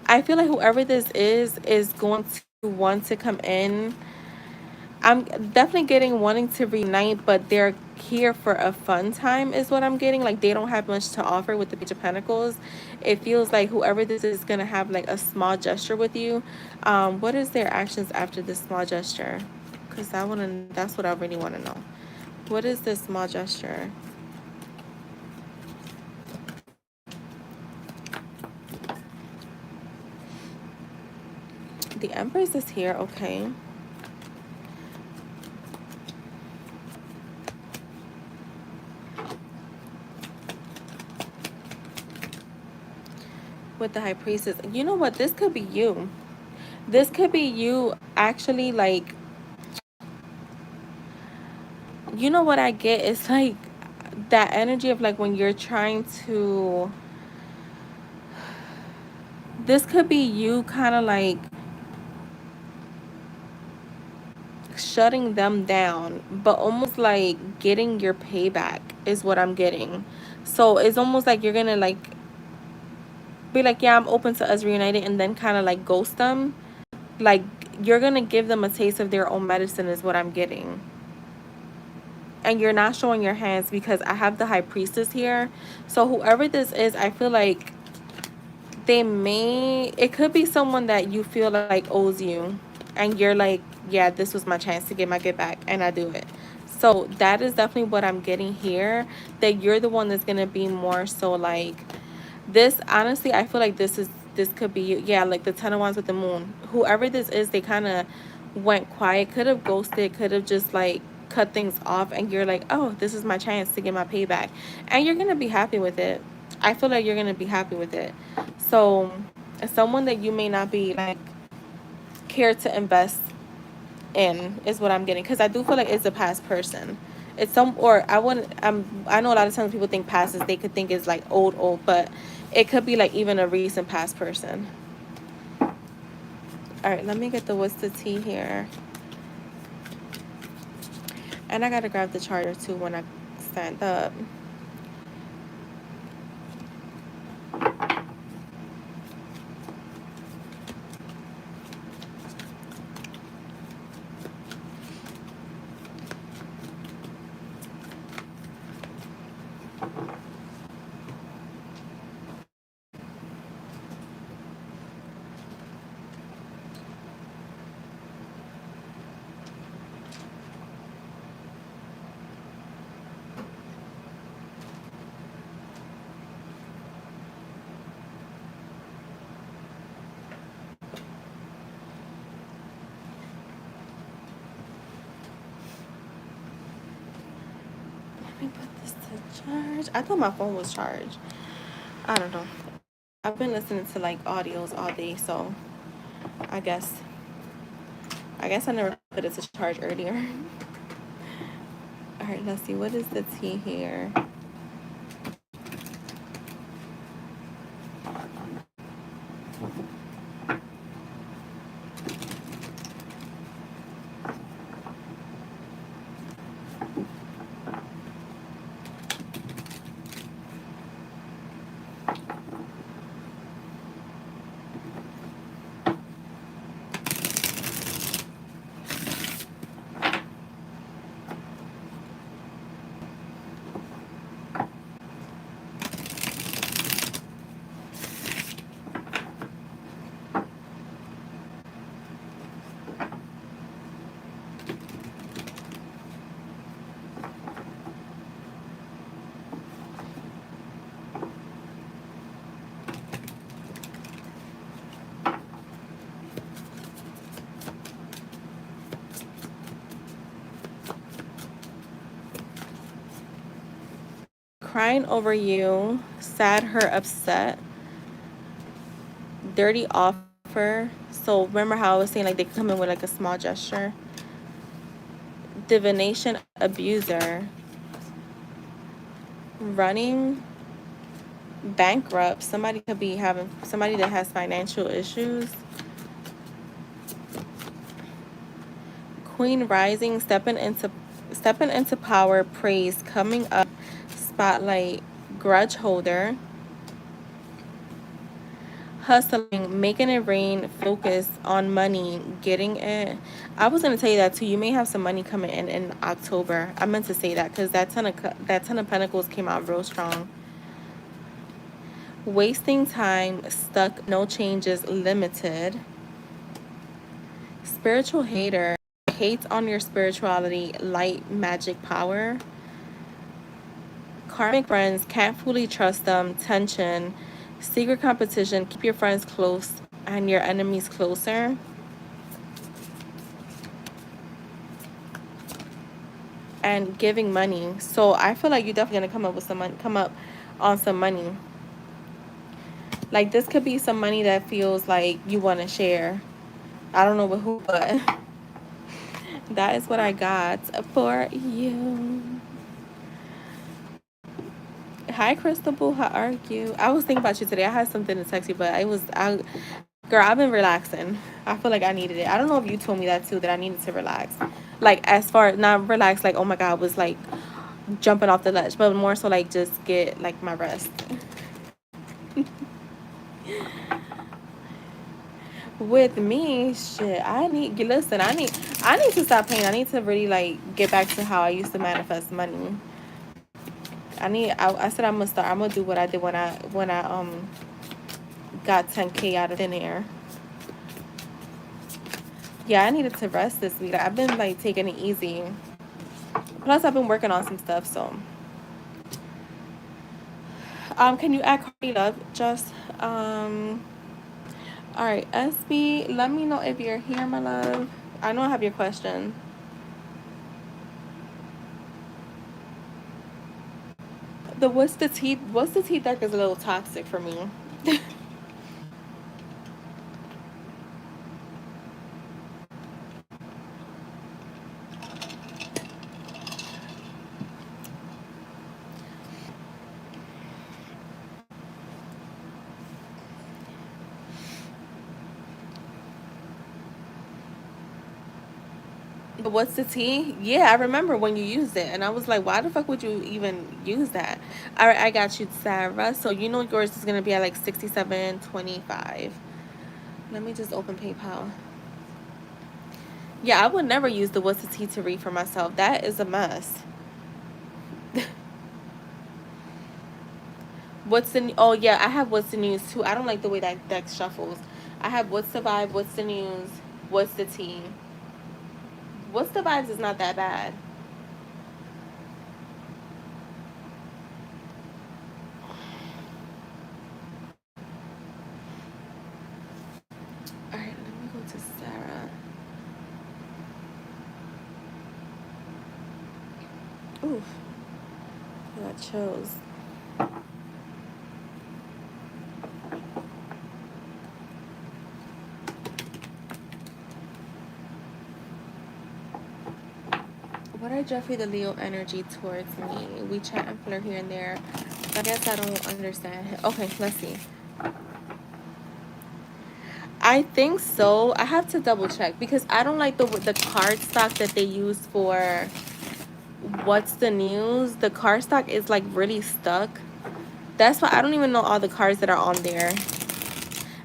I feel like whoever this is going to want to come in. I'm definitely getting wanting to reunite, but they're here for a fun time, is what I'm getting. Like, they don't have much to offer with the Page of Pentacles. It feels like whoever this is gonna have like a small gesture with you. What is their actions after this small gesture? Because that's what I really want to know. What is this small gesture? The Empress is here, okay. With the High Priestess, you know what? This could be you. This could be you actually, like, you know what I get? It's like that energy of like when you're trying to, this could be you kind of like shutting them down, but almost like getting your payback is what I'm getting. So it's almost like you're gonna like be like, yeah, I'm open to us reuniting, and then kind of like ghost them. Like, you're gonna give them a taste of their own medicine is what I'm getting. And you're not showing your hands, because I have the High Priestess here. So whoever this is, I feel like it could be someone that you feel like owes you, and you're like, yeah, this was my chance to get my get back, and I do it. So that is definitely what I'm getting here, that you're the one that's gonna be more so like this. Honestly, I feel like this could be you. Yeah, like the Ten of Wands with the Moon. Whoever this is, they kind of went quiet, could have ghosted, could have just like cut things off, and you're like, oh, this is my chance to get my payback, and you're gonna be happy with it. I feel like you're gonna be happy with it. So someone that you may not be like care to invest in is what I'm getting, because I do feel like it's a past person. It's some, or I wouldn't, I know a lot of times people think past is, they could think is like old, but it could be like even a recent past person. All right, let me get the what's the tea here. And I gotta grab the charger too when I stand up. Let me put this to charge. I thought my phone was charged. I don't know. I've been listening to like audios all day, so I guess I never put it to charge earlier. All right, let's see. What is the tea here? crying over you, sad, hurt, upset, dirty offer. So remember how I was saying like they come in with like a small gesture. Divination, abuser, running, bankrupt. Somebody could be having somebody that has financial issues. Queen rising, stepping into power, praise, coming up, spotlight, grudge holder, hustling, making it rain, focus on money, getting it. I was gonna tell you that too. You may have some money coming in October. I meant to say that because that ten of Pentacles came out real strong. Wasting time, stuck, no changes, limited. Spiritual hater, hates on your spirituality, light, magic, power. Karmic friends, can't fully trust them, tension, secret competition, keep your friends close and your enemies closer. And giving money. So I feel like you're definitely gonna come up with some money, come up on some money. Like this could be some money that feels like you want to share. I don't know with who, but that is what I got for you. Hi, Crystal Boo. How are you? I was thinking about you today. I had something to text you, but girl, I've been relaxing. I feel like I needed it. I don't know if you told me that too, that I needed to relax. Like as far not relax, like oh my god, was like jumping off the ledge, but more so like just get like my rest. With me, shit, listen, I need to stop paying. I need to really like get back to how I used to manifest money. I said I'm gonna do what I did when I got 10K out of thin air. Yeah, I needed to rest this week. I've been like taking it easy. Plus I've been working on some stuff, so can you add Cardi Love? Just all right, SB, let me know if you're here, my love. I know I have your question. The what's the tea deck is a little toxic for me. But what's the tea? Yeah, I remember when you used it, and I was like, why the fuck would you even use that? All right, I got you, Sarah. So you know yours is gonna be at like 67.25. Let me just open PayPal. Yeah, I would never use the what's the tea to read for myself. That is a mess. Oh yeah, I have what's the news too. I don't like the way that deck shuffles. I have what's the vibe, what's the news, what's the tea. What's the vibes is not that bad. All right, let me go to Sarah. Oof, I got chills. What are Jeffrey the Leo energy towards me? We chat and flirt here and there. I guess I don't understand. Okay, let's see. I think so. I have to double check because I don't like the card stock that they use for what's the news. The card stock is like really stuck. That's why I don't even know all the cards that are on there.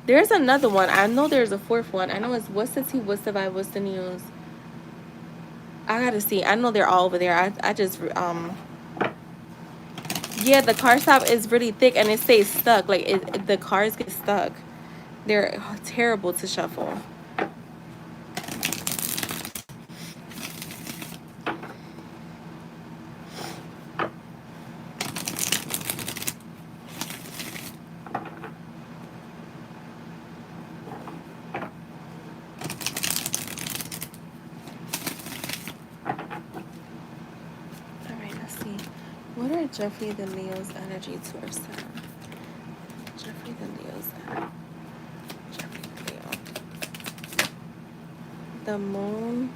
There's another one. I know there's a fourth one. I know it's what's the tea, what's the vibe, what's the news. I gotta see. I know they're all over there. I just yeah, the card stop is really thick and it stays stuck. Like the cards get stuck. They're terrible to shuffle. All right, let's see. What are Jeffrey the Leo's energy to Sarah. Jeffrey the Leo's energy. Jeffrey the Leo. The moon.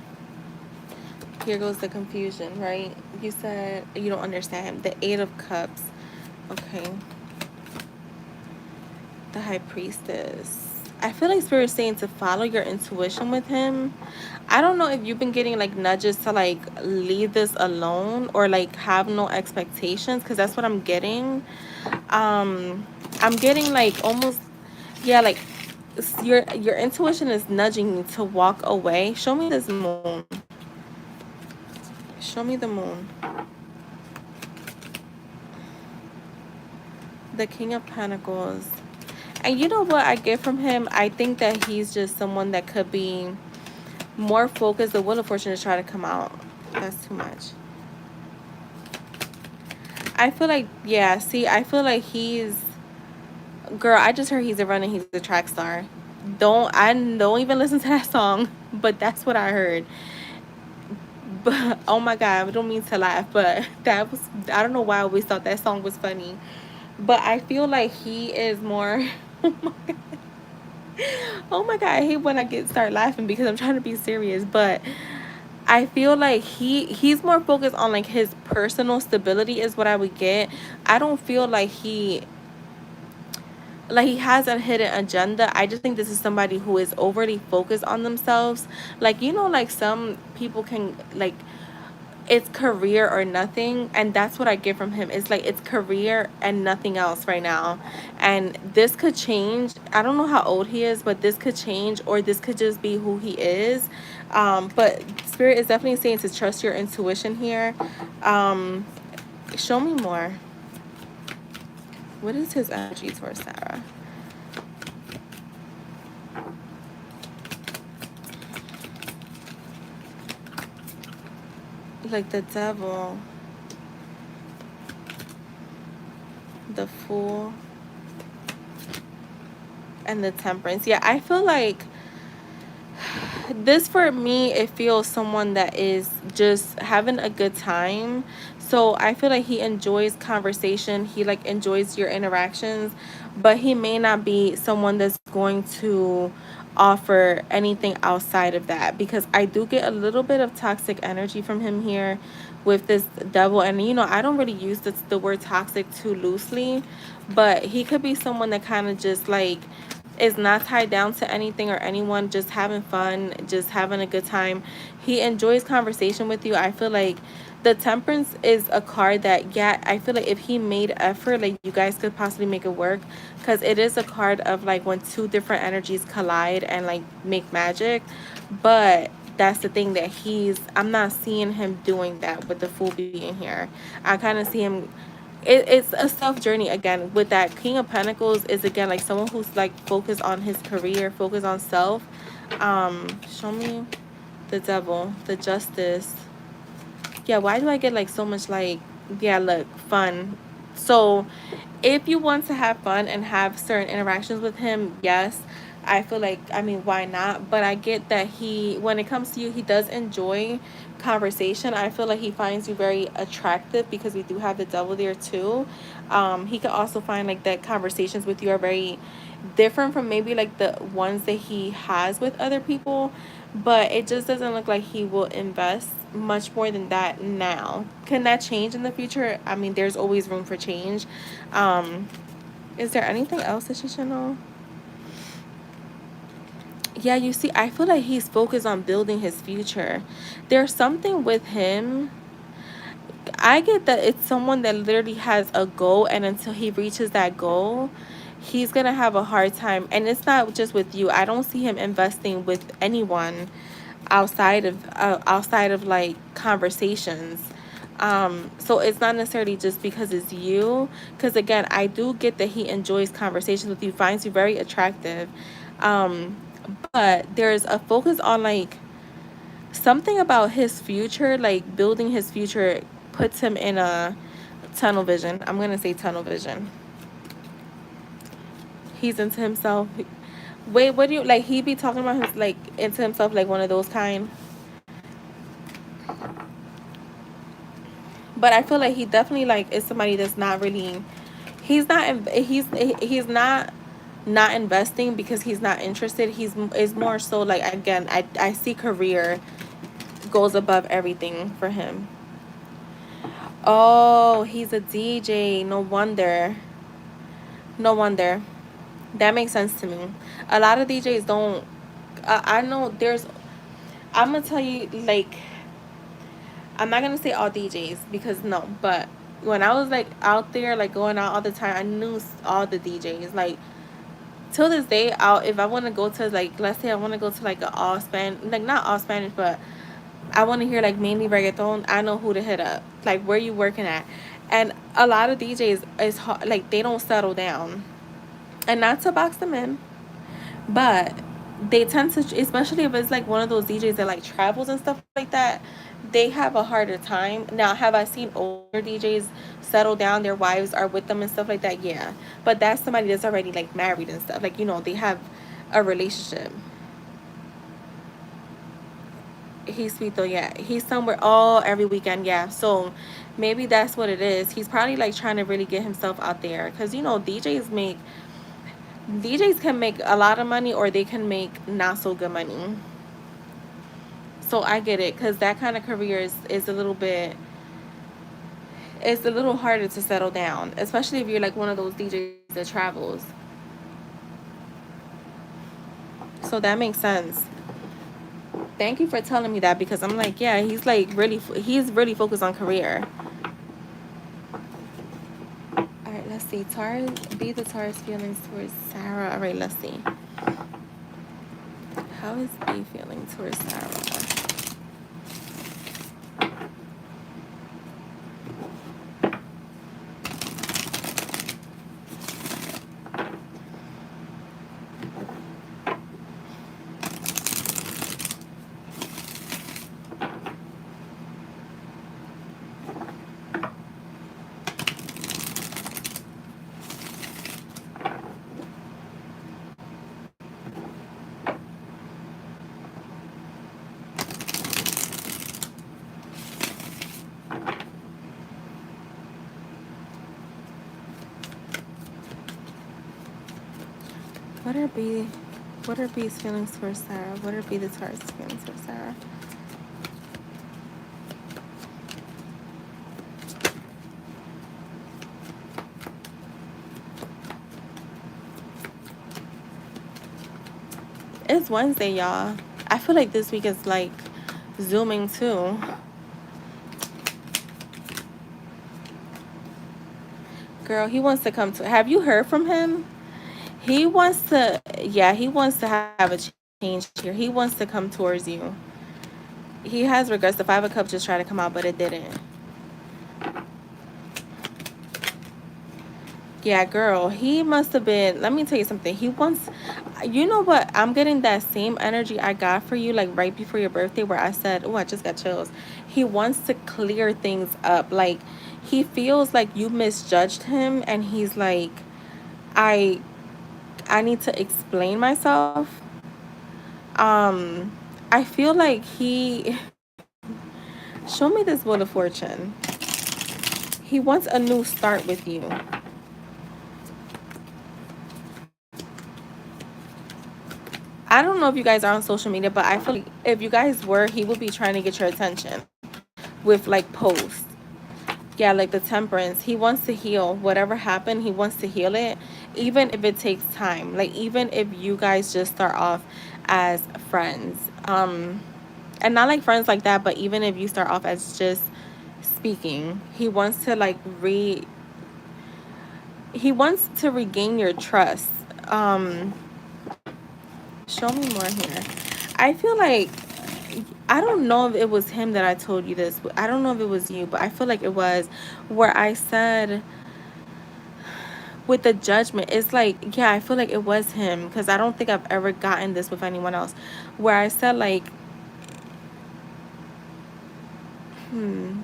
Here goes the confusion, right? You said you don't understand. The Eight of Cups. Okay. The High Priestess. I feel like Spirit's saying to follow your intuition with him. I don't know if you've been getting like nudges to like leave this alone or like have no expectations, because that's what I'm getting. I'm getting like almost, yeah, like your intuition is nudging you to walk away. Show me this moon. Show me the moon. The King of Pentacles. And you know what I get from him? I think that he's just someone that could be more focused. The Wheel of Fortune is trying to come out. That's too much. I feel like, yeah, see, I feel like he's, girl, I just heard he's a runner, he's a track star. I don't even listen to that song, but that's what I heard. But oh my god, I don't mean to laugh, but that was, I don't know why I always thought that song was funny. But I feel like he is more oh my god, I hate when I start laughing because I'm trying to be serious, but I feel like he's more focused on like his personal stability is what I would get. I don't feel like he has a hidden agenda. I just think this is somebody who is overly focused on themselves. Like, you know, like some people can like, it's career or nothing, and that's what I get from him. It's like it's career and nothing else right now, and this could change. I don't know how old he is, but this could change, or this could just be who he is. But Spirit is definitely saying to trust your intuition here. Show me more. What is his energy towards Sarah? Like the Devil, the Fool, and the Temperance. Yeah, I feel like this, for me, it feels someone that is just having a good time. So I feel like he enjoys conversation, he like enjoys your interactions, but he may not be someone that's going to offer anything outside of that, because I do get a little bit of toxic energy from him here with this Devil. And you know, I don't really use the word toxic too loosely, but he could be someone that kind of just like is not tied down to anything or anyone, just having fun, just having a good time. He enjoys conversation with you. I feel like the Temperance is a card that, yeah, I feel like if he made effort, like you guys could possibly make it work, because it is a card of like when two different energies collide and like make magic. But that's the thing that I'm not seeing him doing that with the Fool being here. I kind of see him, it's a self journey again. With that King of Pentacles is again like someone who's like focused on his career, focused on self. Show me the Devil, the Justice. Yeah, why do I get like so much like, yeah, look, fun. So if you want to have fun and have certain interactions with him, yes, I feel like, I mean, why not? But I get that when it comes to you, he does enjoy conversation. I feel like he finds you very attractive because we do have the Devil there too. He could also find like that conversations with you are very different from maybe like the ones that he has with other people, but it just doesn't look like he will invest much more than that now. Can that change in the future? I mean, there's always room for change. Is there anything else that you should know? Yeah, you see, I feel like he's focused on building his future. There's something with him. I get that it's someone that literally has a goal, and until he reaches that goal, he's gonna have a hard time. And it's not just with you. I don't see him investing with anyone outside of like conversations. So it's not necessarily just because it's you, because again, I do get that he enjoys conversations with you, finds you very attractive. But there's a focus on like something about his future, like building his future puts him in a tunnel vision. I'm gonna say tunnel vision. He's into himself. Wait, what do you like? He be talking about his like into himself, like one of those kind. But I feel like he definitely like is somebody that's not really, he's not investing because he's not interested. He's is more so like, again, I see career goes above everything for him. Oh, he's a DJ. No wonder. No wonder. That makes sense to me. A lot of DJs don't. I know there's. I'm gonna tell you, like, I'm not gonna say all DJs because no, but when I was like out there, like going out all the time, I knew all the DJs. Like, till this day, I'll if I want to go to, like, let's say I want to go to like a all Spanish, like not all Spanish, but I want to hear like mainly reggaeton. I know who to hit up. Like, where you working at? And a lot of DJs is hard, like they don't settle down, and not to box them in, but they tend to, especially if it's like one of those DJs that like travels and stuff like that, they have a harder time. Now, have I seen older DJs settle down, their wives are with them and stuff like that? Yeah. But that's somebody that's already like married and stuff. Like, they have a relationship. He's sweet though, yeah. He's somewhere all every weekend, yeah. So maybe that's what it is. He's probably like trying to really get himself out there. Cause DJs can make a lot of money or they can make not so good money. So I get it, because that kind of career is a little bit, it's a little harder to settle down, especially if you're like one of those DJs that travels. So that makes sense. Thank you for telling me that, because I'm like, yeah, he's really focused on career. All right, let's see. Taurus feelings towards Sarah. All right, let's see. How is B feeling towards Sarah? What are B? What are B's feelings for Sarah? What are B the Taurus feelings for Sarah? It's Wednesday, y'all. I feel like this week is like zooming too. Girl, he wants to come to. Have you heard from him? He wants to. Yeah, he wants to have a change here. He wants to come towards you. He has regrets. The Five of Cups just tried to come out, but it didn't. Yeah, girl, he must have been. Let me tell you something. He wants. You know what? I'm getting that same energy I got for you, like right before your birthday, where I said, "Oh, I just got chills." He wants to clear things up. Like, he feels like you misjudged him, and he's like, "I, I need to explain myself." I feel like he. Show me this Wheel of Fortune. He wants a new start with you. I don't know if you guys are on social media, but I feel like if you guys were, he would be trying to get your attention with like posts. Yeah, like the Temperance. He wants to heal. Whatever happened, he wants to heal it, even if it takes time. Like, even if you guys just start off as friends. And not like friends like that, but even if you start off as just speaking, he wants to like he wants to regain your trust. Show me more here. I feel like, I don't know if it was him that I told you this. I don't know if it was you, but I feel like it was, where I said with the judgment. It's like, yeah, I feel like it was him, because I don't think I've ever gotten this with anyone else, where I said like in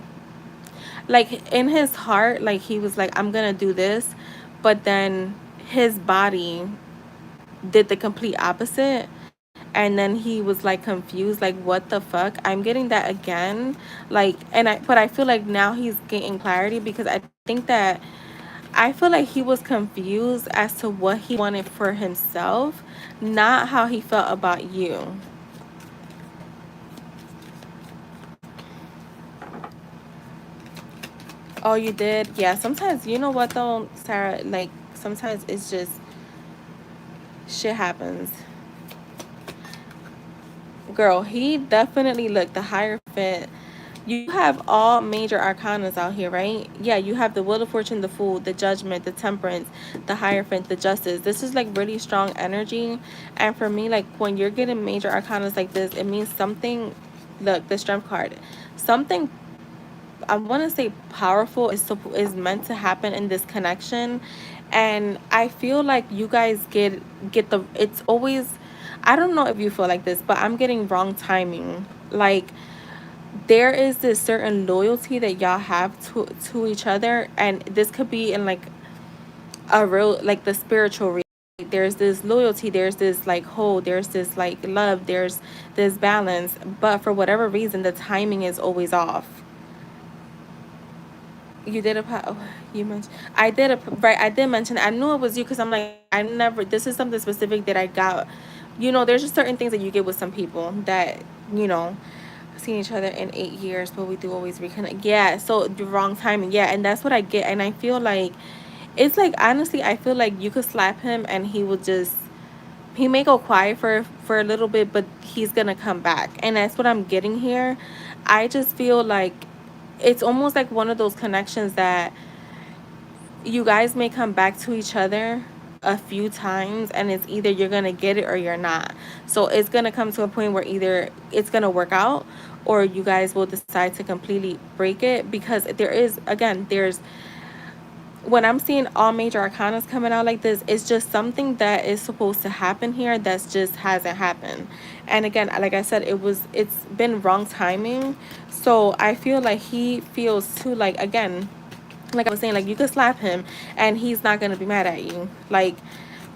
his heart, like he was like, I'm gonna do this, but then his body did the complete opposite. and then he was like confused, like what the fuck. I'm getting that again, like, and I feel like now he's getting clarity, because I think that I feel like he was confused as to what he wanted for himself, not how he felt about you. Oh, you did? Yeah, sometimes, you know what though, Sarah, like sometimes it's just shit happens. Girl, he definitely looked the Hierophant. You have all major arcanas out here, right? Yeah, you have the Wheel of Fortune, the Fool, the Judgment, the Temperance, the Hierophant, the Justice. This is like really strong energy. And for me, like when you're getting major arcanas like this, it means something. Look, the Strength card. Something, I want to say, powerful is meant to happen in this connection. And I feel like you guys get the, it's always, I don't know if you feel like this, but I'm getting wrong timing. Like there is this certain loyalty that y'all have to each other, and this could be in like a real, like the spiritual reality. There's this loyalty, there's this like hold, there's this like love, there's this balance, but for whatever reason the timing is always off. You did oh, you mentioned, I did right, I did mention, I knew it was you, because I'm like, I never, this is something specific that I got. There's just certain things that you get with some people that, you know seen each other in 8 years, but we do always reconnect. Yeah, so the wrong timing. Yeah, and that's what I get. And I feel like it's like, honestly, I feel like you could slap him and he will just, he may go quiet for a little bit, but he's gonna come back. And that's what I'm getting here. I just feel like it's almost like one of those connections that you guys may come back to each other a few times, and it's either you're gonna get it or you're not. So it's gonna come to a point where either it's gonna work out, or you guys will decide to completely break it, because there is, again, there's, when I'm seeing all major arcanas coming out like this, it's just something that is supposed to happen here that's just hasn't happened. And again, like I said, it's been wrong timing. So I feel like he feels too, like, again, like I was saying, like you could slap him and he's not gonna be mad at you. Like,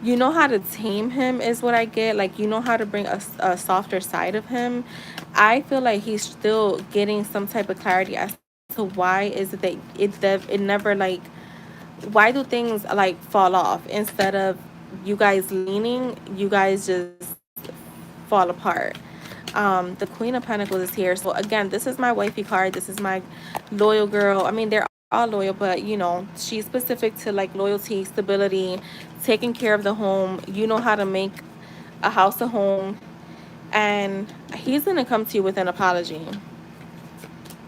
you know how to tame him is what I get. Like, you know how to bring a softer side of him. I feel like he's still getting some type of clarity as to why is it that it never, like, why do things like fall off, instead of you guys leaning, you guys just fall apart. The Queen of Pentacles is here. So again, this is my wifey card. This is my loyal girl. I mean, they're all loyal, but she's specific to like loyalty, stability, taking care of the home. You know how to make a house a home. And he's gonna come to you with an apology.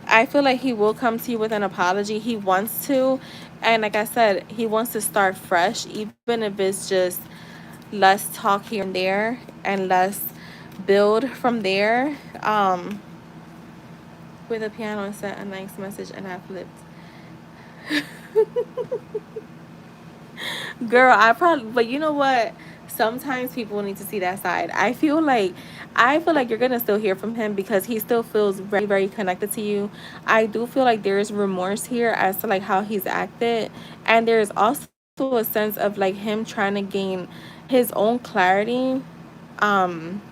I feel like he will come to you with an apology. He wants to. And like I said, he wants to start fresh, even if it's just less talk here and there and less build from there. With a piano, and sent a nice message and I flipped. Girl, I probably, but you know what? Sometimes people need to see that side. I feel like you're gonna still hear from him, because he still feels very, very connected to you. I do feel like there is remorse here as to like how he's acted, and there's also a sense of like him trying to gain his own clarity. Um,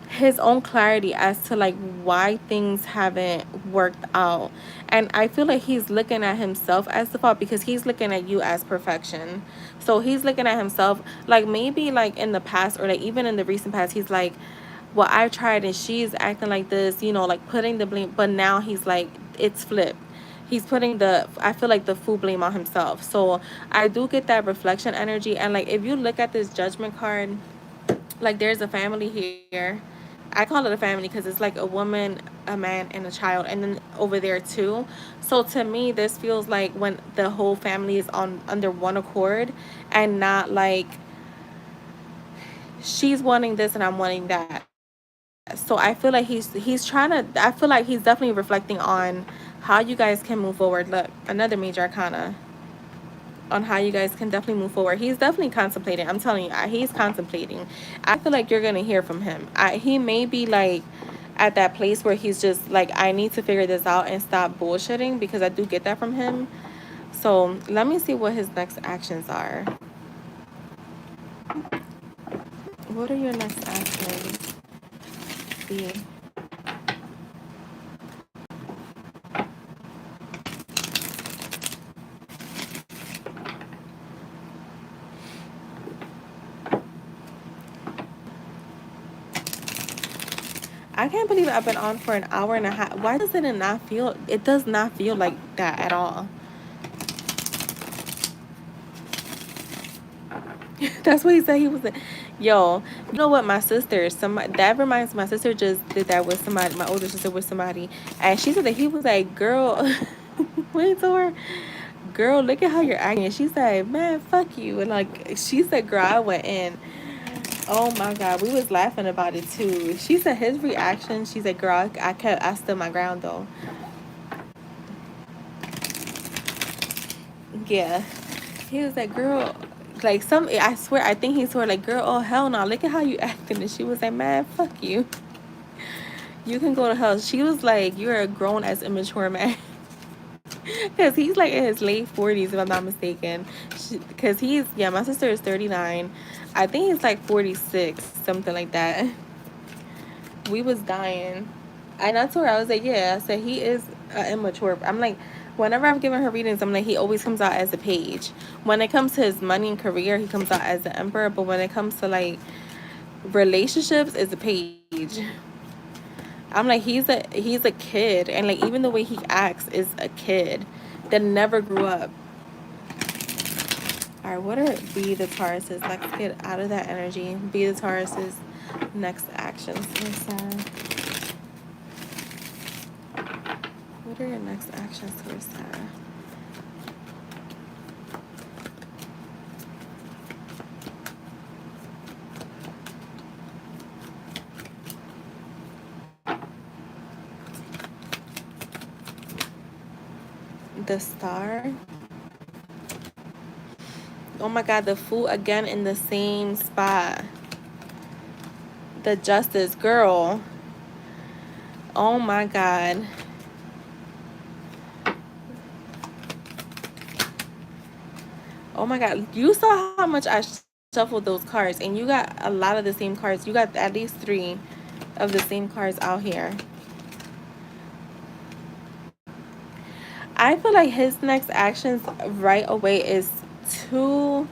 his own clarity as to like why things haven't worked out. And I feel like he's looking at himself as the fault, because he's looking at you as perfection. So he's looking at himself, like maybe like in the past, or like even in the recent past, he's like, well, I tried and she's acting like this, like putting the blame. But now he's like, it's flipped. He's putting the, I feel like, the full blame on himself. So I do get that reflection energy. And like if you look at this Judgment card, like there's a family here. I call it a family because it's like a woman, a man, and a child, and then over there too. So to me, this feels like when the whole family is on under one accord, and not like she's wanting this and I'm wanting that. So I feel like he's trying to, I feel like he's definitely reflecting on how you guys can move forward. Look, another major arcana on how you guys can definitely move forward. He's definitely contemplating. I'm telling you, he's contemplating. I feel like you're gonna hear from him. He may be like at that place where he's just like, I need to figure this out and stop bullshitting, because I do get that from him. So let me see what his next actions are. What are your next actions? B. I can't believe I've been on for an hour and a half. Why does it not feel? It does not feel like that at all. That's what he said. He was like, yo, you know what? My sister, somebody that reminds my sister just did that with somebody. My older sister with somebody, and she said that he was like, girl, wait to her, girl, look at how you're acting. And she said, man, fuck you. And like she said, girl, I went in. Oh my god, we was laughing about it too. She said his reaction. She said, girl, I stood my ground though. Yeah. He was like, girl, like I swear, I think he swore like, girl, oh hell no, look at how you acting. And she was like, man, fuck you. You can go to hell. She was like, you're a grown as immature man. Because he's like in his late 40s, if I'm not mistaken. Because yeah, my sister is 39. I think he's like 46, something like that. We was dying. And I told her, I was like, yeah, I said, he is immature. I'm like, whenever I've given her readings, I'm like, he always comes out as a page. When it comes to his money and career, he comes out as the emperor. But when it comes to like relationships, it's a page. I'm like, he's a kid. And like, even the way he acts is a kid that never grew up. All right, what are B the Taurus's? Let's get out of that energy. B the Taurus's next actions. What are your next actions towards Sarah? The Star. Oh my god, the Fool again in the same spot. The Justice, girl. Oh my god. Oh my god. You saw how much I shuffled those cards, and you got a lot of the same cards. You got at least 3 of the same cards out here. I feel like his next actions right away is to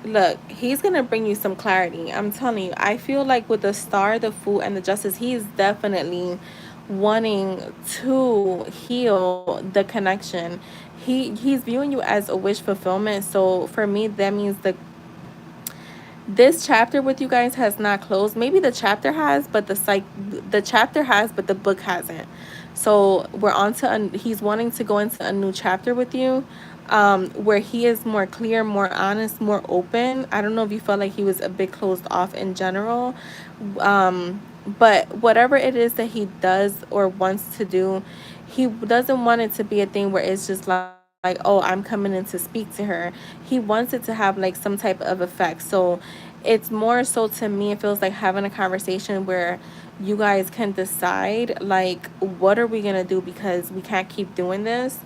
look, he's gonna bring you some clarity. I'm telling you, I feel like with the Star, the Fool, and the Justice, he's definitely wanting to heal the connection. He's viewing you as a wish fulfillment. So for me, that means this chapter with you guys has not closed. Maybe the chapter has, but the chapter has, but the book hasn't. So we're on to he's wanting to go into a new chapter with you, where he is more clear, more honest, more open. I don't know if you felt like he was a bit closed off in general, but whatever it is that he does or wants to do, he doesn't want it to be a thing where it's just like, oh, I'm coming in to speak to her. He wants it to have like some type of effect. So it's more so, to me, it feels like having a conversation where you guys can decide like, what are we gonna do, because we can't keep doing this.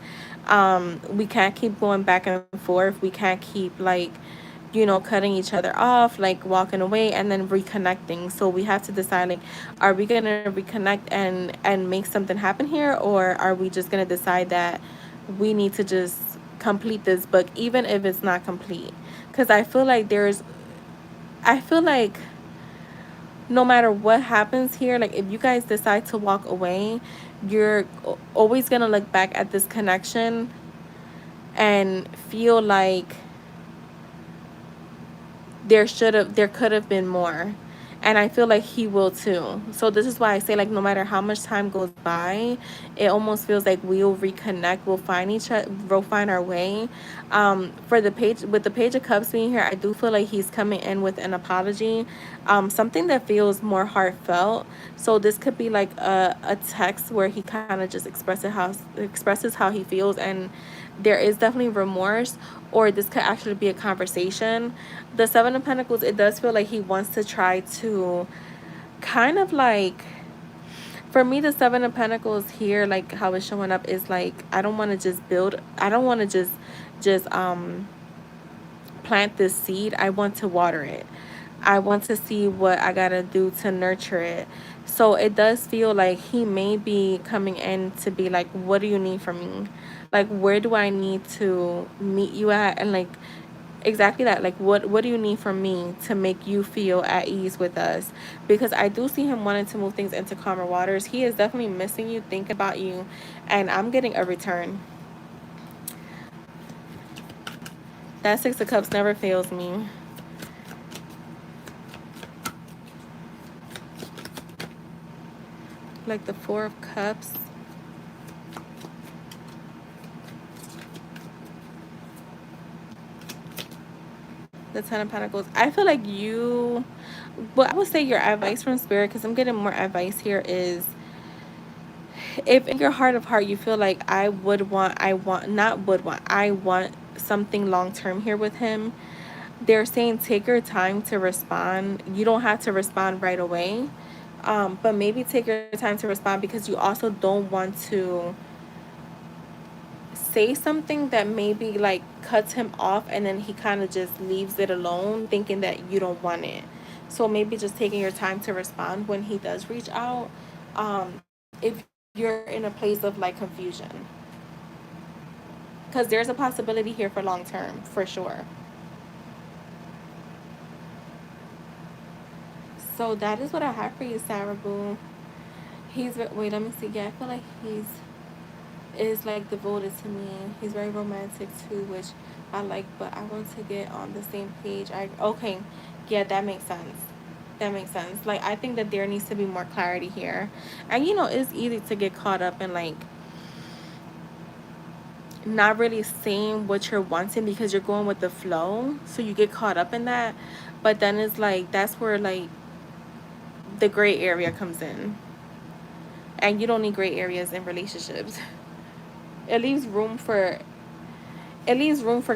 We can't keep going back and forth. We can't keep like, cutting each other off, like walking away and then reconnecting. So we have to decide, like, are we gonna reconnect and make something happen here, or are we just gonna decide that we need to just complete this book, even if it's not complete? Because I feel like no matter what happens here, like if you guys decide to walk away, you're always gonna look back at this connection and feel like there could have been more. And I feel like he will too. So this is why I say, like, no matter how much time goes by, it almost feels like we'll reconnect, we'll find each other, we'll find our way. For the page, with the Page of Cups being here, I do feel like he's coming in with an apology, something that feels more heartfelt. So this could be like a text where he kind of just expresses how he feels, and there is definitely remorse, or this could actually be a conversation. The Seven of Pentacles, it does feel like he wants to try to kind of like, for me, the Seven of Pentacles here, like how it's showing up, is like, I don't want to just build, I don't want to just plant this seed. I want to water it. I want to see what I gotta do to nurture it. So it does feel like he may be coming in to be like, what do you need from me? Like, where do I need to meet you at? And like, exactly that. Like, what do you need from me to make you feel at ease with us? Because I do see him wanting to move things into calmer waters. He is definitely missing you, thinking about you, and I'm getting a return. That Six of Cups never fails me. Like the Four of Cups. The Ten of Pentacles. I feel like you, well, I would say your advice from Spirit, because I'm getting more advice here, is if in your heart of heart you feel like I want something long term here with him, they're saying take your time to respond. You don't have to respond right away, but maybe take your time to respond, because you also don't want to say something that maybe like cuts him off, and then he kind of just leaves it alone thinking that you don't want it. So maybe just taking your time to respond when he does reach out, if you're in a place of like confusion, because there's a possibility here for long term for sure. So that is what I have for you, Sarah Boo. He's, wait, let me see. Yeah, I feel like he's is like devoted to me. He's very romantic too, which I like, but I want to get on the same page. Okay, yeah, that makes sense. That makes sense. Like, I think that there needs to be more clarity here. And you know, it's easy to get caught up in like not really saying what you're wanting because you're going with the flow. So you get caught up in that. But then it's like that's where like the gray area comes in. And you don't need gray areas in relationships. It leaves room for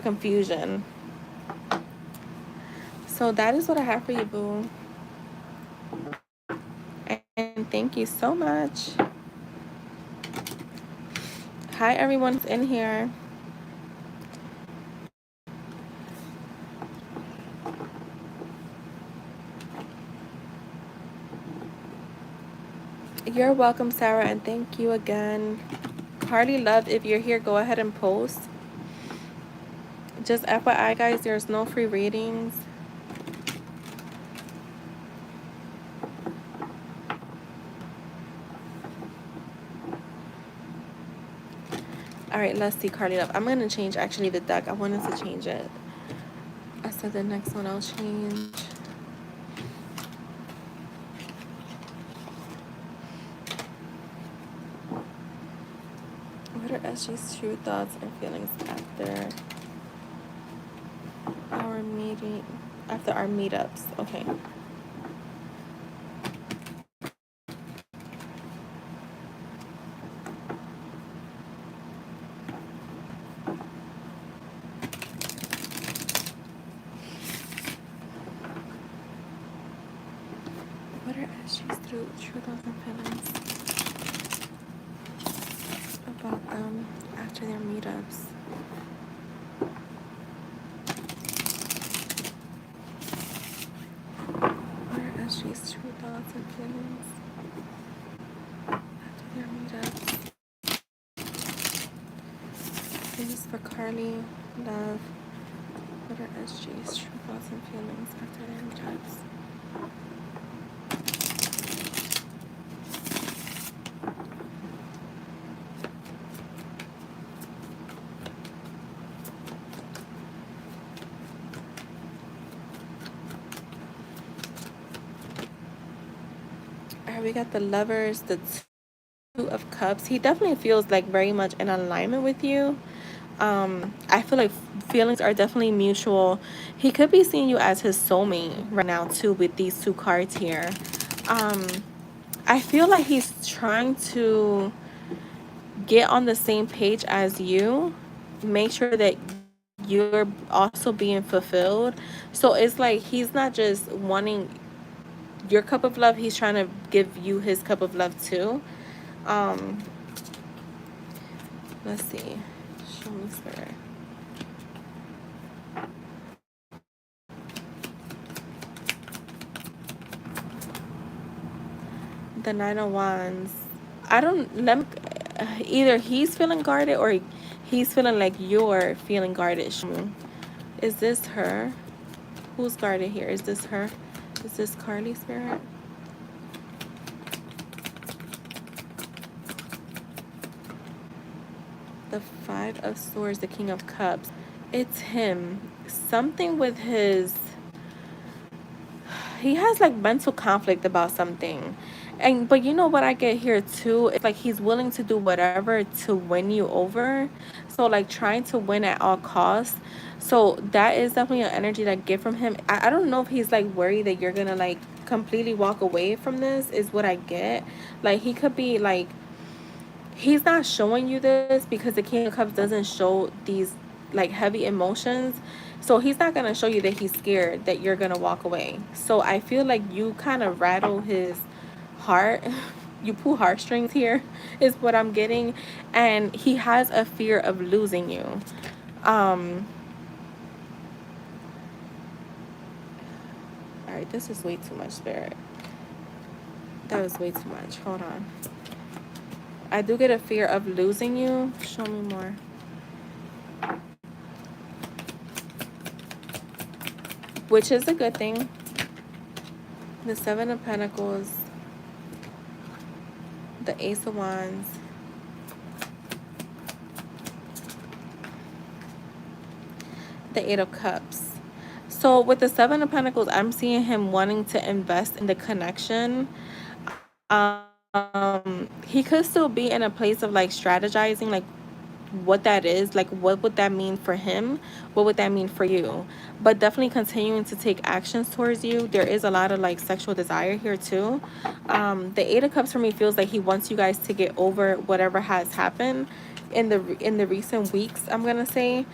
confusion. So that is what I have for you, boo. And thank you so much. Hi, everyone's in here. You're welcome, Sarah, and thank you again. Carly Love, if you're here, go ahead and post. Just FYI, guys, there's no free readings. All right, let's see, Carly Love. I'm going to change, actually, the deck. I wanted to change it. I said the next one I'll change. What are SG's true thoughts and feelings after our meeting, after our meetups? Okay. What are SG's true thoughts and feelings about them after their meetups? What are SG's true thoughts and feelings after their meetups? This is for Carly Love. What are SG's true thoughts and feelings after their meetups? Alright, we got the Lovers, the Two of Cups. He definitely feels like very much in alignment with you. I feel like feelings are definitely mutual. He could be seeing you as his soulmate right now too with these two cards here. I feel like he's trying to get on the same page as you. Make sure that you're also being fulfilled. So it's like he's not just wanting your cup of love, he's trying to give you his cup of love too. Let's see. Show me, Spirit. The Nine of Wands. I don't, let me, either he's feeling guarded or he's feeling like you're feeling guarded. Show me. Is this her? Who's guarded here? Is this her? Is this Carly spirit? The Five of Swords, the King of Cups. It's him. Something with his, he has like mental conflict about something. And but you know what I get here too? It's like he's willing to do whatever to win you over. So like trying to win at all costs. So that is definitely an energy that I get from him. I don't know if he's like worried that you're gonna like completely walk away from this, is what I get. Like he could be like, he's not showing you this because the King of Cups doesn't show these like heavy emotions. So he's not going to show you that he's scared that you're going to walk away. So I feel like you kind of rattle his heart. You pull heartstrings here is what I'm getting. And he has a fear of losing you. All right, this is way too much, Spirit. That was way too much. Hold on. I do get a fear of losing you. Show me more. Which is a good thing. The Seven of Pentacles, the Ace of Wands, the Eight of Cups. So with the Seven of Pentacles, I'm seeing him wanting to invest in the connection. He could still be in a place of like strategizing, like what that is, like what would that mean for him, what would that mean for you, but definitely continuing to take actions towards you. There is a lot of like sexual desire here too. The Eight of Cups for me feels like he wants you guys to get over whatever has happened in the recent weeks, I'm gonna say,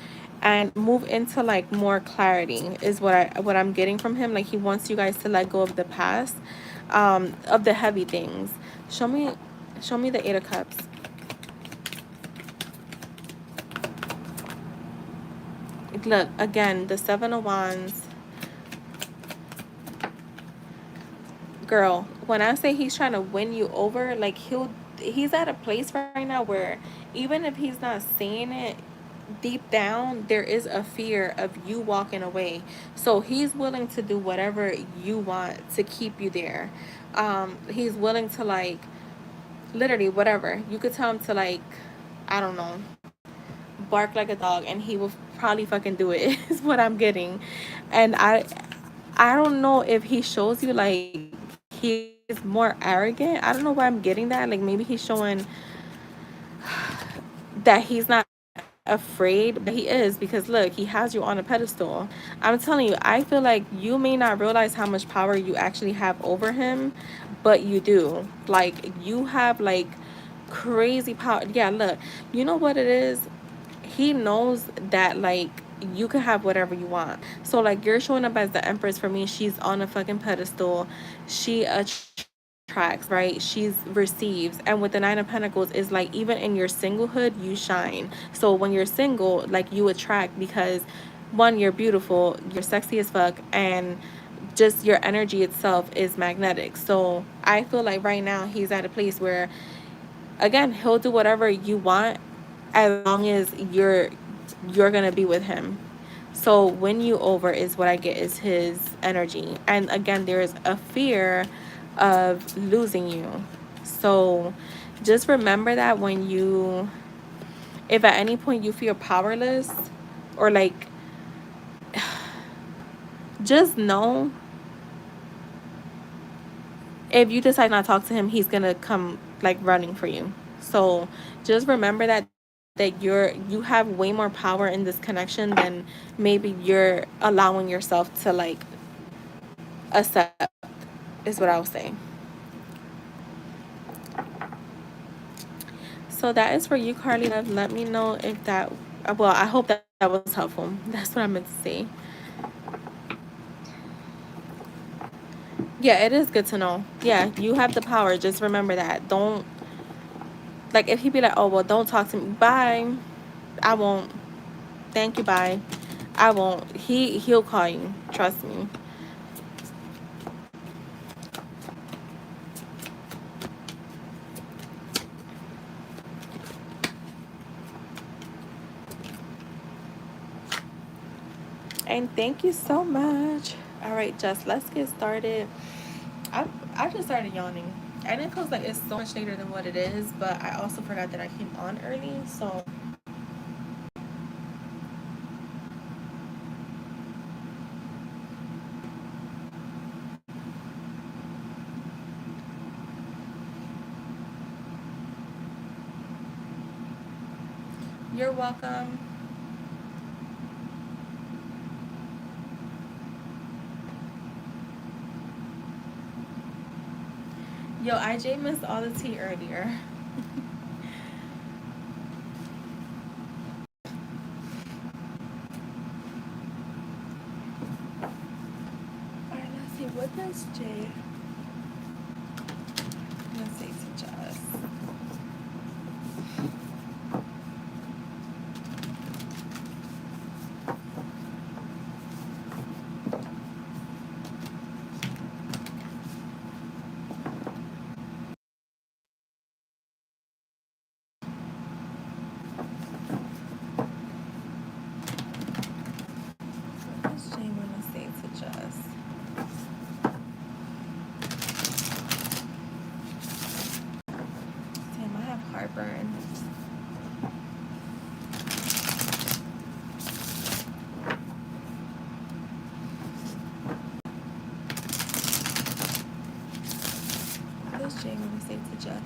and move into like more clarity is what I'm getting from him. Like he wants you guys to let go of the past, of the heavy things. Show me the Eight of Cups. Look, again, the Seven of Wands. Girl, when I say he's trying to win you over, like he's at a place right now where even if he's not saying it, deep down there is a fear of you walking away. So he's willing to do whatever you want to keep you there. He's willing to like literally whatever. You could tell him to like, I don't know, bark like a dog and he will probably fucking do it is what I'm getting. And I don't know if he shows you like he's more arrogant. I don't know why I'm getting that. Like maybe he's showing that he's not afraid, but he is, because look, he has you on a pedestal. I'm telling you, I feel like you may not realize how much power you actually have over him, but you do. Like you have like crazy power. Yeah, look, you know what it is? He knows that like you can have whatever you want. So like you're showing up as the Empress. For me, she's on a fucking pedestal. She attracts, right? She's receives. And with the Nine of Pentacles is like even in your singlehood you shine. So when you're single, like you attract because one, you're beautiful, you're sexy as fuck, and just your energy itself is magnetic. So I feel like right now he's at a place where again he'll do whatever you want as long as you're gonna be with him. So win you over is what I get, is his energy. And again, there is a fear of losing you. So just remember that when you, if at any point you feel powerless or like, just know if you decide not to talk to him, he's gonna come like running for you. So just remember that you have way more power in this connection than maybe you're allowing yourself to like accept, is what I was saying. So that is for you, Carly. Let me know if that, well, I hope that was helpful. That's what I meant to say. Yeah, it is good to know. Yeah, you have the power. Just remember that. Don't, like, if he be like, oh, well, don't talk to me. Bye. I won't. Thank you. Bye. I won't. He'll call you. Trust me. And thank you so much. All right, Jess, let's get started. I I just started yawning. I didn't cause like it's so much later than what it is, but I also forgot that I came on early, so you're welcome. Yo, IJ missed all the tea earlier. Alright, let's see, what does Jay let's say to Jess? What does Jay wanna say to Jess? Damn, I have heartburn. What does Jay wanna say to Jess?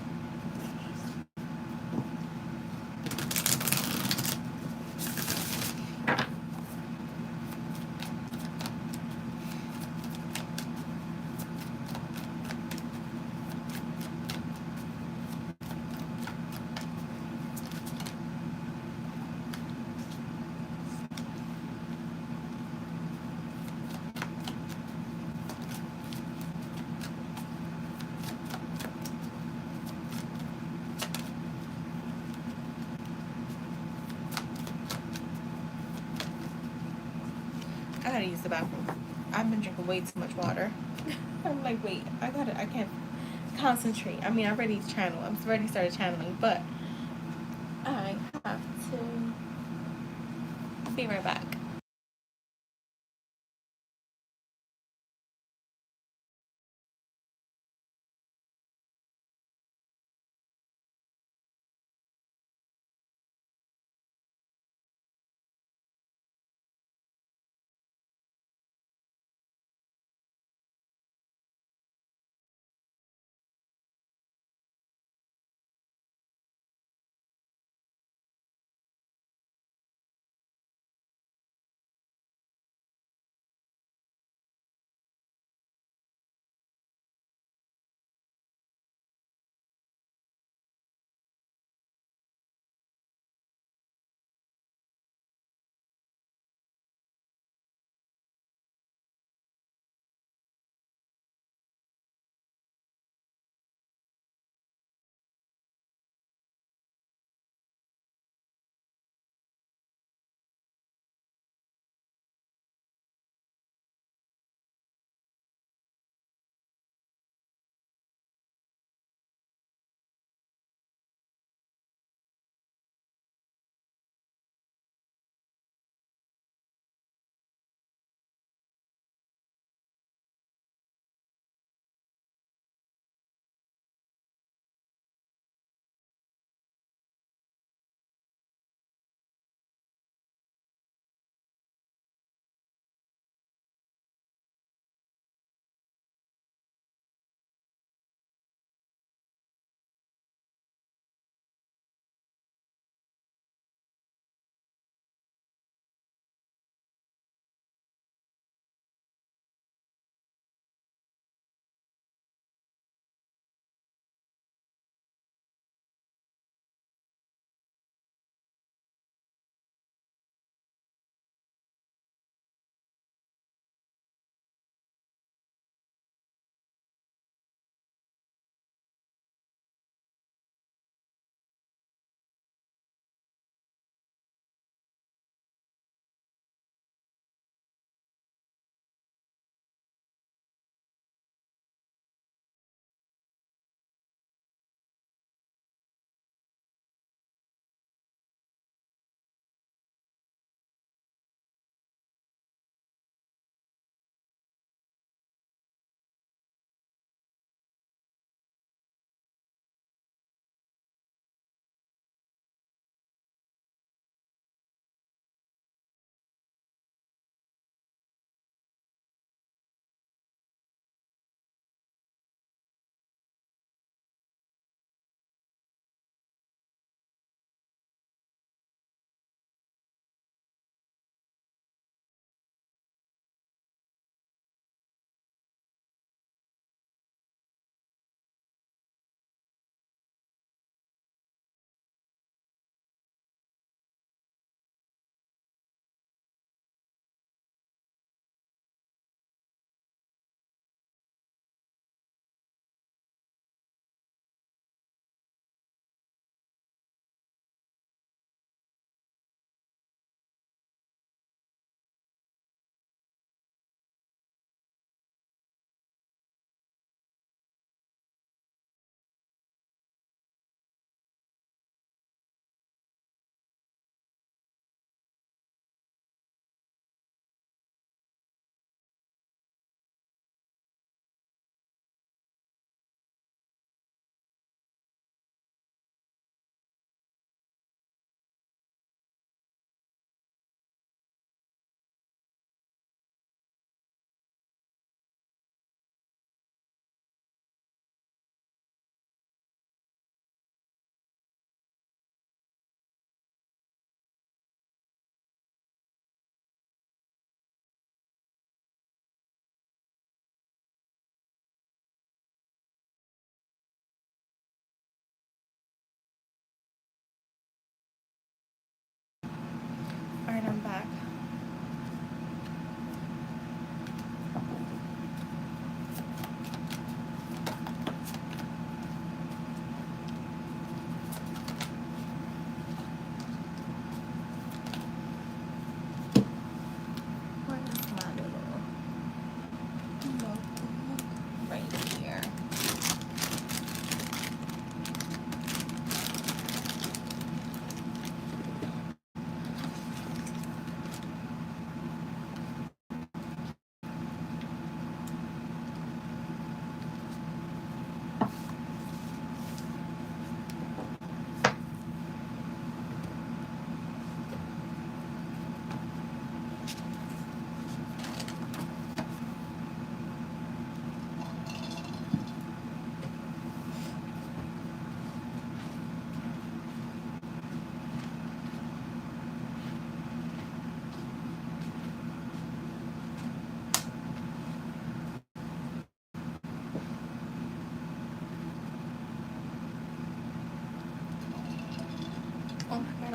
I gotta use the bathroom. I've been drinking way too much water. I'm like, wait, I can't concentrate. I mean, I already channel. I'm already started channeling, but I have to be right back.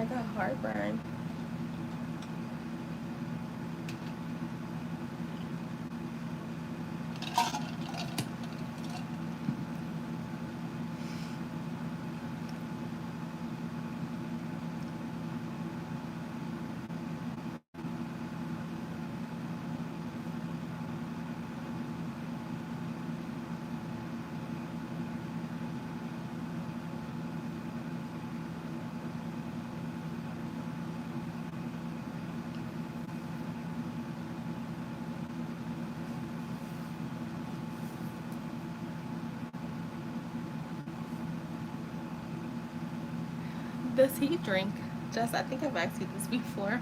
I got heartburn. Does he drink? Jess, I think I've asked you this before.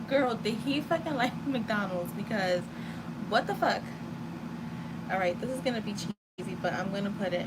Girl, did he fucking like McDonald's? Because what the fuck? All right, this is gonna be cheesy, but I'm gonna put it.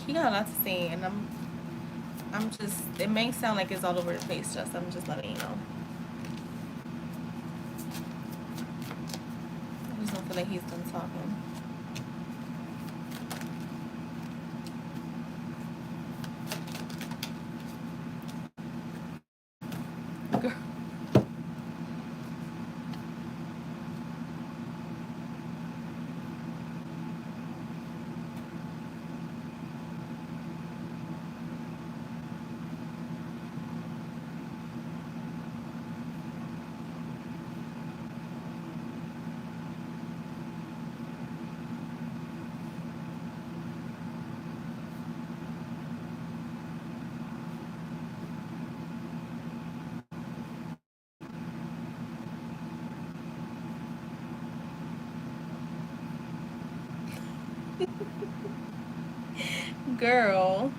he got a lot to say, and I'm just, it may sound like it's all over the place, just, I'm just letting you know. I just don't feel like he's done talking. Girl. Girl.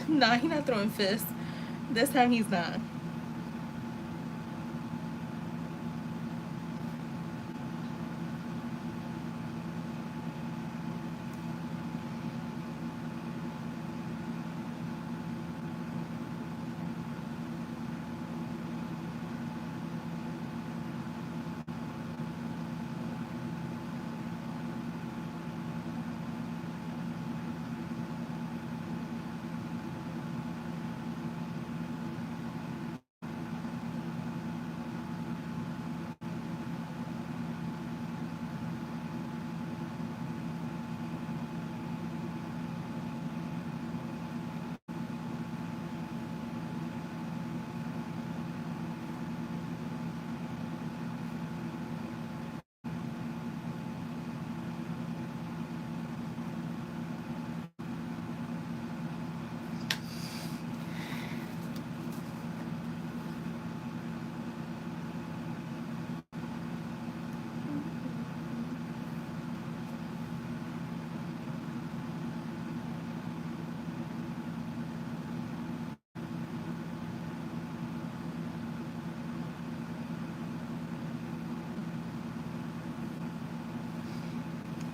Nah, he's not throwing fists. This time he's not.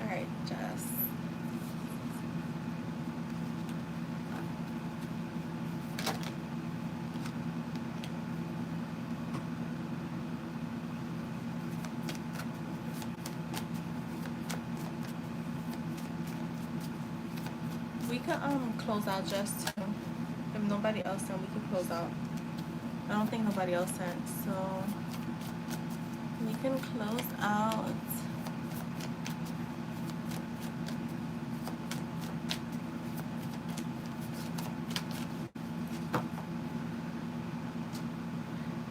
All right, Jess. We could close out just too. If nobody else then we could close out. I don't think nobody else sent, so we can close out.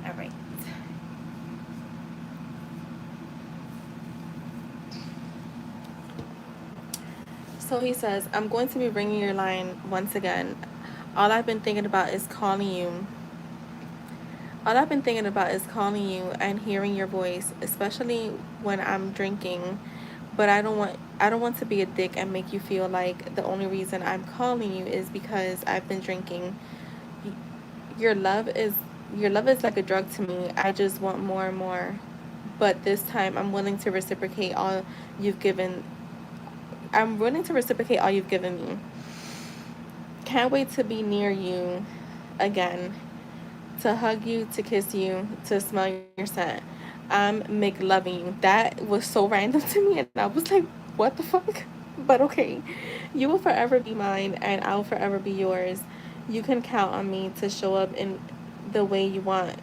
All right. So he says, I'm going to be ringing your line once again. All I've been thinking about is calling you. All I've been thinking about is calling you and hearing your voice, especially when I'm drinking. But I don't want to be a dick and make you feel like the only reason I'm calling you is because I've been drinking. Your love is your love is like a drug to me. I just want more and more. But this time you've given I'm willing to reciprocate all you've given me. Can't wait to be near you again. to hug you, to kiss you, to smell your scent. I'm McLoving you. That was so random to me, and I was like, what the fuck? But okay. You will forever be mine, and I'll forever be yours. You can count on me to show up in the way you want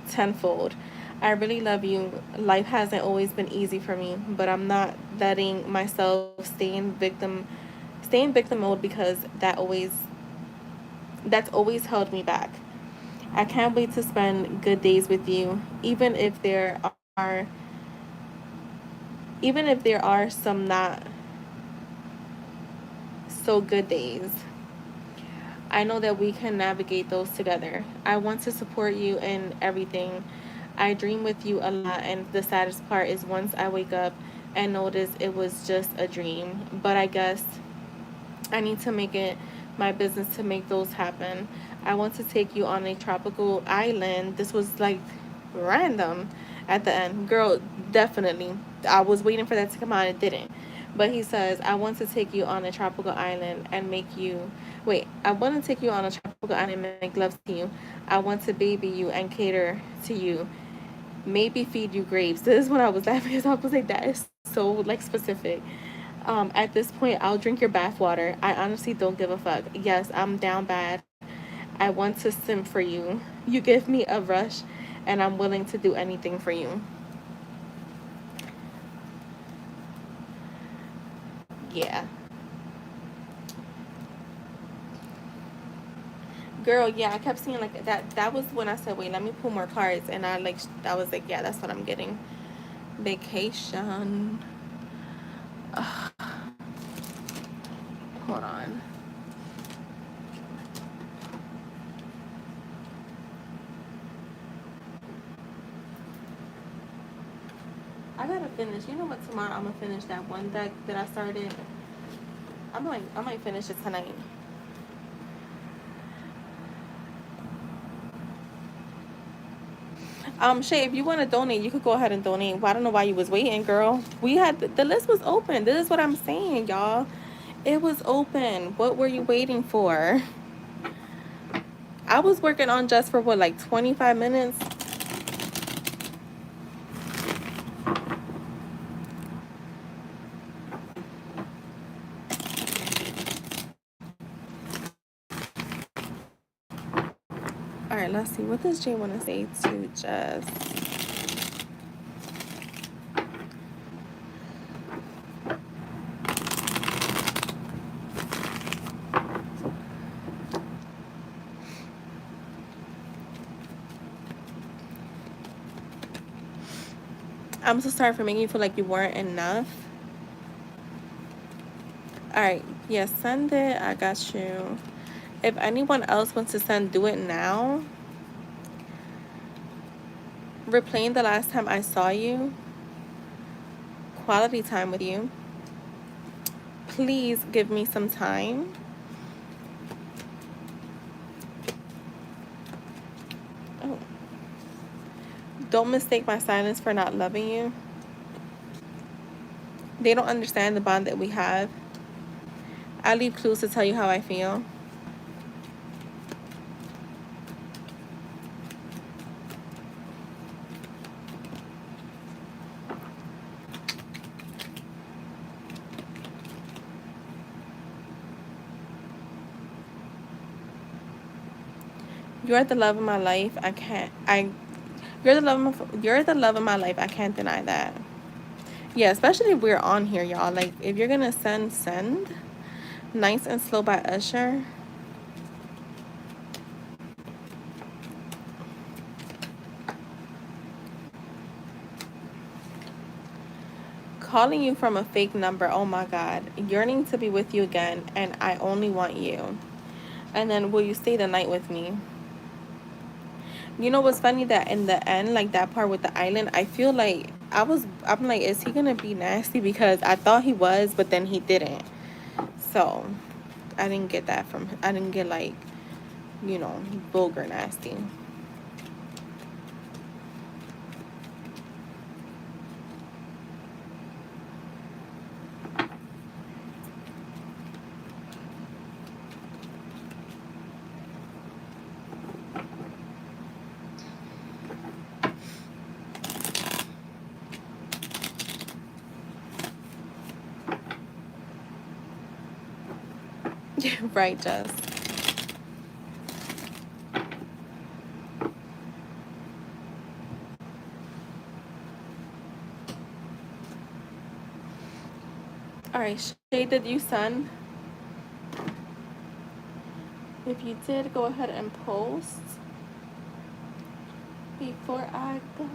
tenfold. I really love you. Life hasn't always been easy for me, but I'm not letting myself stay in victim mode because that's always held me back. I can't wait to spend good days with you, even if there are some not so good days. I know that we can navigate those together. I want to support you in everything. I dream with you a lot, and the saddest part is once I wake up and notice it was just a dream. But I guess I need to make it my business to make those happen. I want to take you on a tropical island. This was like random at the end. Girl, definitely. I was waiting for that to come out. It didn't. But he says, I want to take you on a tropical island and make you. Wait, I want to take you on a tropical island and make love to you. I want to baby you and cater to you. Maybe feed you grapes. This is when I was laughing because I was like, that is so like specific. At this point, I'll drink your bathwater. I honestly don't give a fuck. Yes, I'm down bad. I want to sim for you. You give me a rush, and I'm willing to do anything for you. Yeah. Girl, yeah, I kept seeing like that. That was when I said, wait, let me pull more cards. And I was like, yeah, that's what I'm getting. Vacation. Ugh. Hold on. I gotta finish. You know what? Tomorrow I'm gonna finish that one deck that I started. I might finish it tonight. Shay, if you want to donate, you could go ahead and donate. Well, I don't know why you was waiting, girl. We had the list was open. This is what I'm saying, y'all. It was open. What were you waiting for? I was working on just for what, like 25 minutes. All right, let's see. What does Jay want to say to Jess? I'm so sorry for making you feel like you weren't enough. All right, yes, yeah, send it. I got you. If anyone else wants to send, do it now. Replaying the last time I saw you. Quality time with you. Please give me some time. Oh. Don't mistake my silence for not loving you. They don't understand the bond that we have. I leave clues to tell you how I feel. You're the love of my life. You're the love of my life. I can't deny that. Yeah, especially if we're on here, y'all. Like, if you're gonna send. Nice and Slow by Usher. Calling you from a fake number. Oh my God. Yearning to be with you again, and I only want you. And then, will you stay the night with me? You know what's funny, that in the end, like that part with the island, I feel like I'm like, is he gonna be nasty? Because I thought he was, but then he didn't. So I didn't get that from I didn't get like, vulgar nasty. Right, Jess. All right, Shay, did you send? If you did, go ahead and post before I go.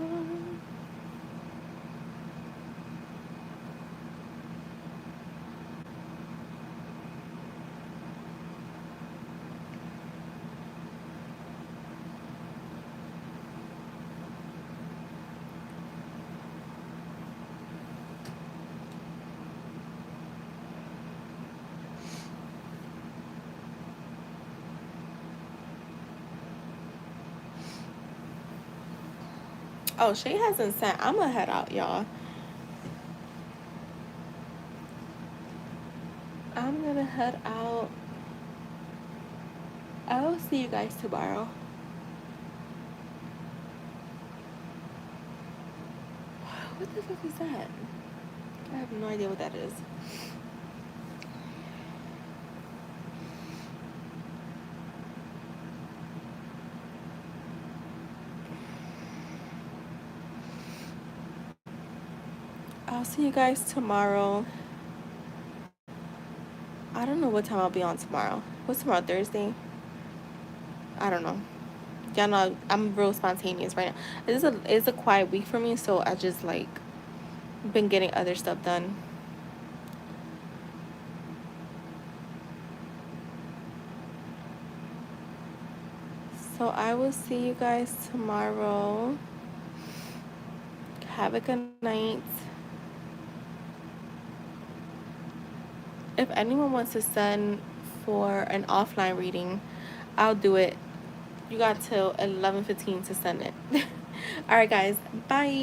Oh, Shay hasn't sent. I'm gonna head out, y'all. I'm gonna head out. I will see you guys tomorrow. What the fuck is that? I have no idea what that is. I'll see you guys tomorrow. I don't know what time I'll be on tomorrow. What's tomorrow, Thursday? I don't know. Y'all know I'm real spontaneous right now. It's a quiet week for me, so I just like been getting other stuff done. So I will see you guys tomorrow. Have a good night. If anyone wants to send for an offline reading, I'll do it. You got till 11:15 to send it. All right, guys. Bye.